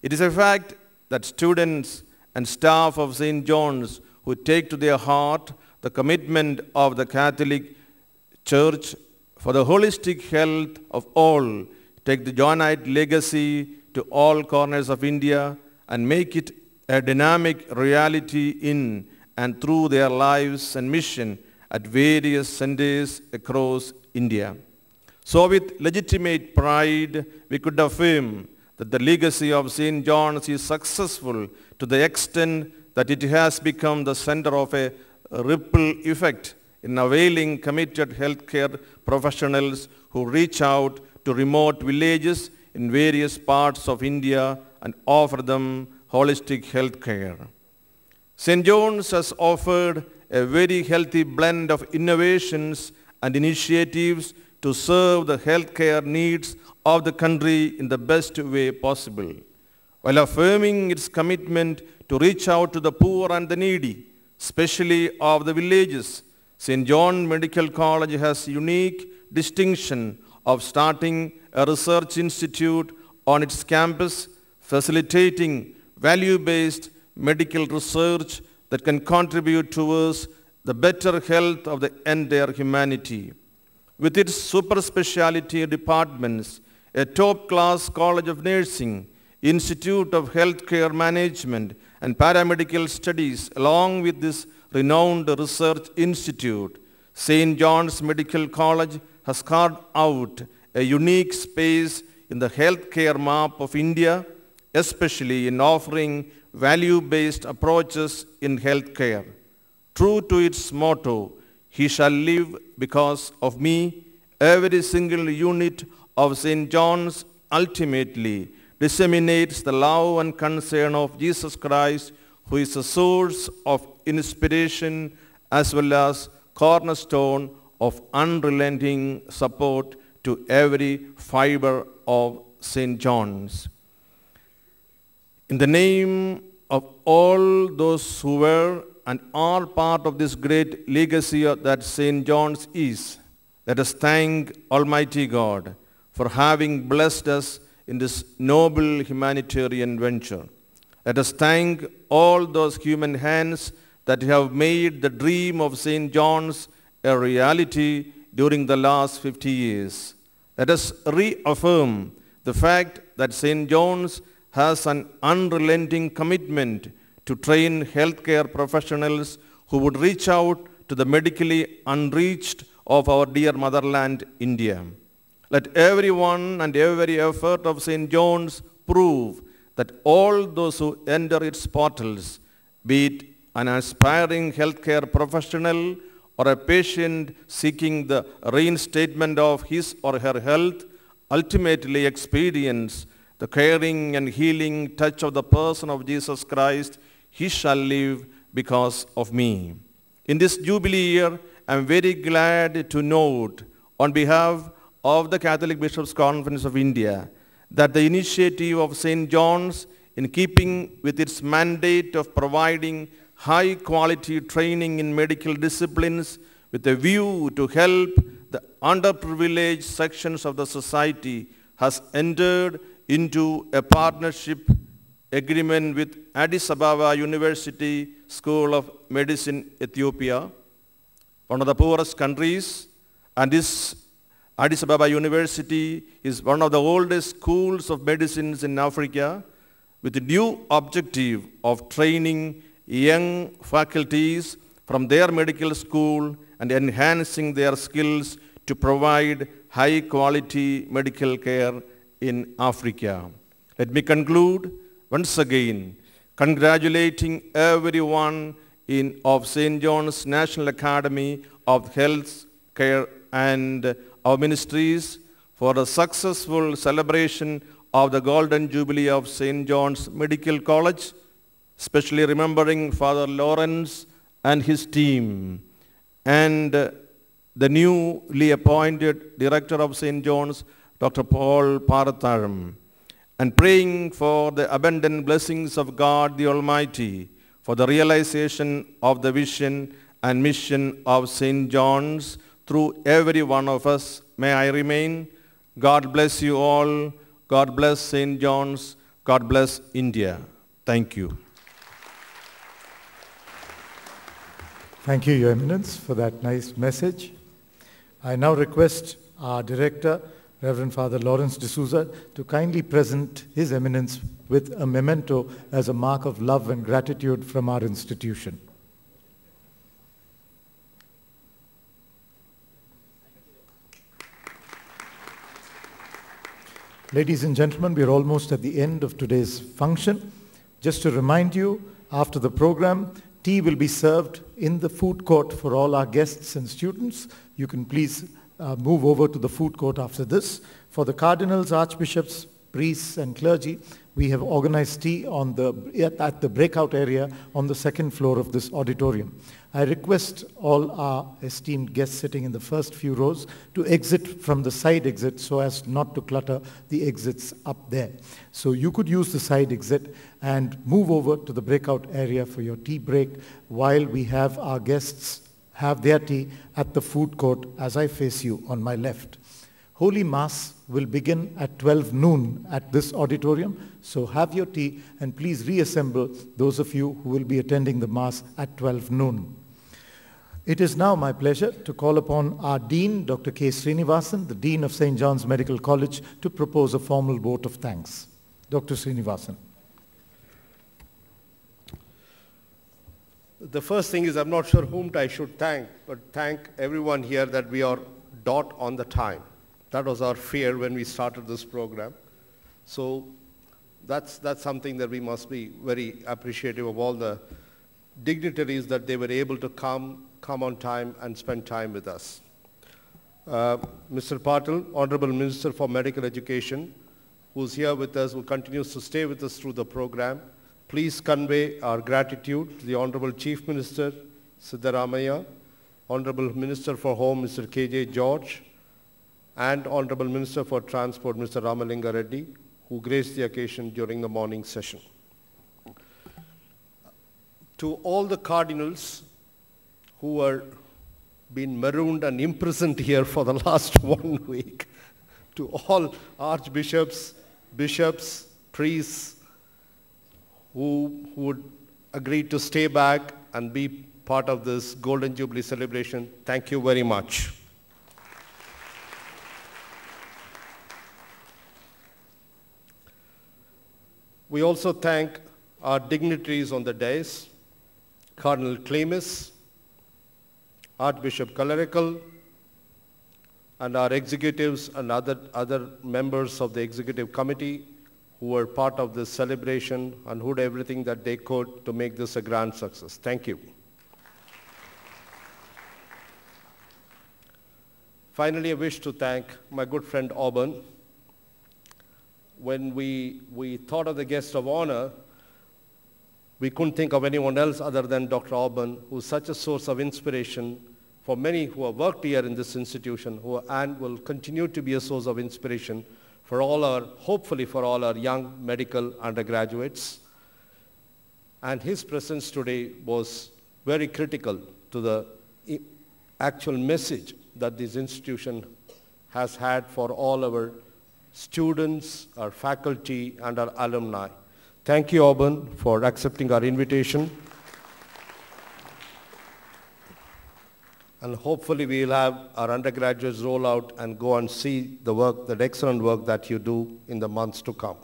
It is a fact that students and staff of St. John's who take to their heart the commitment of the Catholic Church for the holistic health of all take the Johnite legacy to all corners of India and make it a dynamic reality in and through their lives and mission at various centers across India. So with legitimate pride, we could affirm that the legacy of St. John's is successful to the extent that it has become the center of a ripple effect in availing committed healthcare professionals who reach out to remote villages in various parts of India and offer them holistic health care. St. John's has offered a very healthy blend of innovations and initiatives to serve the healthcare needs of the country in the best way possible, while affirming its commitment to reach out to the poor and the needy, especially of the villages. St. John Medical College has unique distinction of starting a research institute on its campus, facilitating value-based medical research that can contribute towards the better health of the entire humanity. With its super specialty departments, a top-class college of nursing, Institute of Healthcare Management and Paramedical Studies, along with this renowned research institute, St. John's Medical College has carved out a unique space in the healthcare map of India, especially in offering value-based approaches in healthcare. True to its motto, "He shall live because of me," every single unit of St. John's ultimately disseminates the love and concern of Jesus Christ, who is a source of inspiration as well as cornerstone of unrelenting support to every fiber of St. John's. In the name of all those who were and are part of this great legacy that St. John's is, let us thank Almighty God for having blessed us in this noble humanitarian venture. Let us thank all those human hands that have made the dream of St. John's a reality during the last 50 years. Let us reaffirm the fact that St. John's has an unrelenting commitment to train healthcare professionals who would reach out to the medically unreached of our dear motherland, India. Let everyone and every effort of St. John's prove that all those who enter its portals, be it an aspiring healthcare professional or a patient seeking the reinstatement of his or her health, ultimately experience the caring and healing touch of the person of Jesus Christ. He shall live because of me. In this Jubilee year, I am very glad to note on behalf of the Catholic Bishops' Conference of India that the initiative of St. John's, in keeping with its mandate of providing high-quality training in medical disciplines with a view to help the underprivileged sections of the society, has entered into a partnership agreement with Addis Ababa University School of Medicine, Ethiopia, one of the poorest countries, and this Addis Ababa University is one of the oldest schools of medicines in Africa, with the new objective of training young faculties from their medical school and enhancing their skills to provide high-quality medical care in Africa. Let me conclude once again congratulating everyone of St. John's National Academy of Health Care and our ministries for the successful celebration of the Golden Jubilee of St. John's Medical College. especially remembering Father Lawrence and his team, and the newly appointed Director of St. John's, Dr. Paul Paratharam, and praying for the abundant blessings of God the Almighty for the realization of the vision and mission of St. John's through every one of us. May I remain. God bless you all. God bless St. John's. God bless India. Thank you. Thank you, Your Eminence, for that nice message. I now request our Director, Reverend Father Lawrence D'Souza, to kindly present His Eminence with a memento as a mark of love and gratitude from our institution. Ladies and gentlemen, we are almost at the end of today's function. Just to remind you, after the program, tea will be served in the food court for all our guests and students. You can please move over to the food court after this. For the cardinals, archbishops, priests and clergy, we have organized tea at the breakout area on the second floor of this auditorium. I request all our esteemed guests sitting in the first few rows to exit from the side exit so as not to clutter the exits up there. So you could use the side exit and move over to the breakout area for your tea break while we have our guests have their tea at the food court as I face you on my left. Holy Mass will begin at 12 noon at this auditorium, so have your tea and please reassemble those of you who will be attending the Mass at 12 noon. It is now my pleasure to call upon our Dean, Dr. K. Srinivasan, the Dean of St. John's Medical College, to propose a formal vote of thanks. Dr. Srinivasan. The first thing is I'm not sure whom I should thank, but thank everyone here that we are dot on the time. That was our fear when we started this program. So that's something that we must be very appreciative of all the dignitaries that they were able to come on time and spend time with us. Mr. Patil, Honorable Minister for Medical Education, who's here with us, who continues to stay with us through the program. Please convey our gratitude to the Honorable Chief Minister, Siddaramaiah, Honorable Minister for Home, Mr. K.J. George, and Honorable Minister for Transport, Mr. Ramalinga Reddy, who graced the occasion during the morning session. To all the cardinals who were been marooned and imprisoned here for the last 1 week, to all archbishops, bishops, priests who would agree to stay back and be part of this Golden Jubilee celebration, thank you very much. We also thank our dignitaries on the dais, Cardinal Cleemis, Archbishop Clerical, and our executives and other members of the executive committee who were part of this celebration and who did everything that they could to make this a grand success. Thank you. Finally, I wish to thank my good friend Auburn. When we thought of the guest of honor, we couldn't think of anyone else other than Dr. Auburn, who's such a source of inspiration for many who have worked here in this institution and will continue to be a source of inspiration for hopefully for all our young medical undergraduates. And his presence today was very critical to the actual message that this institution has had for all our students, our faculty, and our alumni. Thank you, Auburn, for accepting our invitation. And hopefully we'll have our undergraduates roll out and go and see the work, that excellent work that you do in the months to come.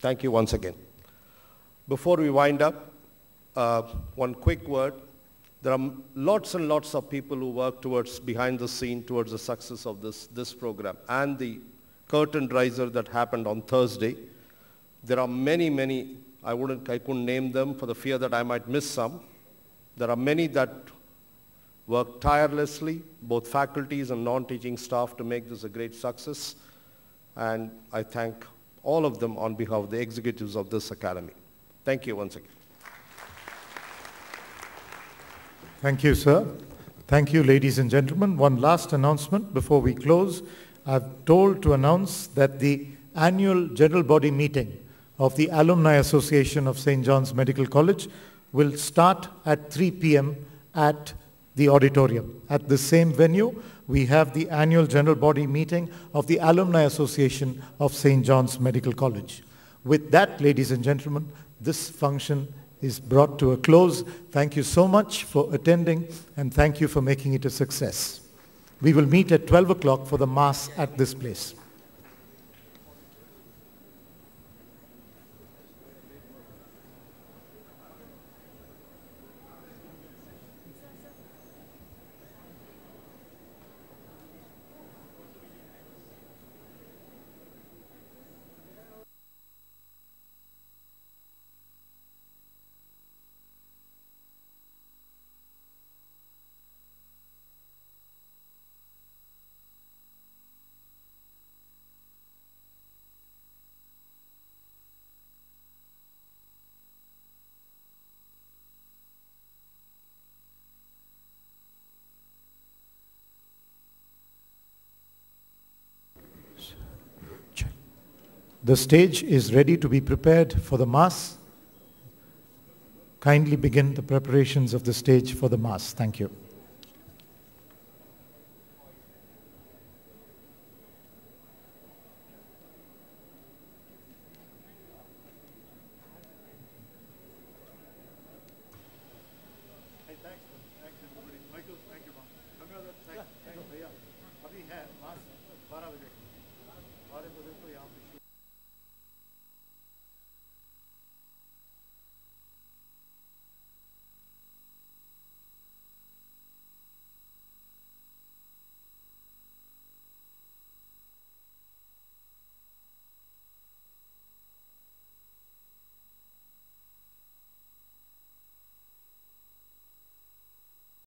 Thank you once again. Before we wind up, one quick word. There are lots and lots of people who work behind the scene towards the success of this program and the curtain riser that happened on Thursday. There are many, I couldn't name them for the fear that I might miss some. There are many that work tirelessly, both faculties and non-teaching staff, to make this a great success. And I thank all of them on behalf of the executives of this academy. Thank you once again. Thank you, sir. Thank you, ladies and gentlemen. One last announcement before we close. I've told to announce that the annual general body meeting of the Alumni Association of St. John's Medical College will start at 3 p.m. at the auditorium. At the same venue, we have the annual general body meeting of the Alumni Association of St. John's Medical College. With that, ladies and gentlemen, this function is brought to a close. Thank you so much for attending, and thank you for making it a success. We will meet at 12 o'clock for the Mass at this place. The stage is ready to be prepared for the Mass. Kindly begin the preparations of the stage for the Mass. Thank you.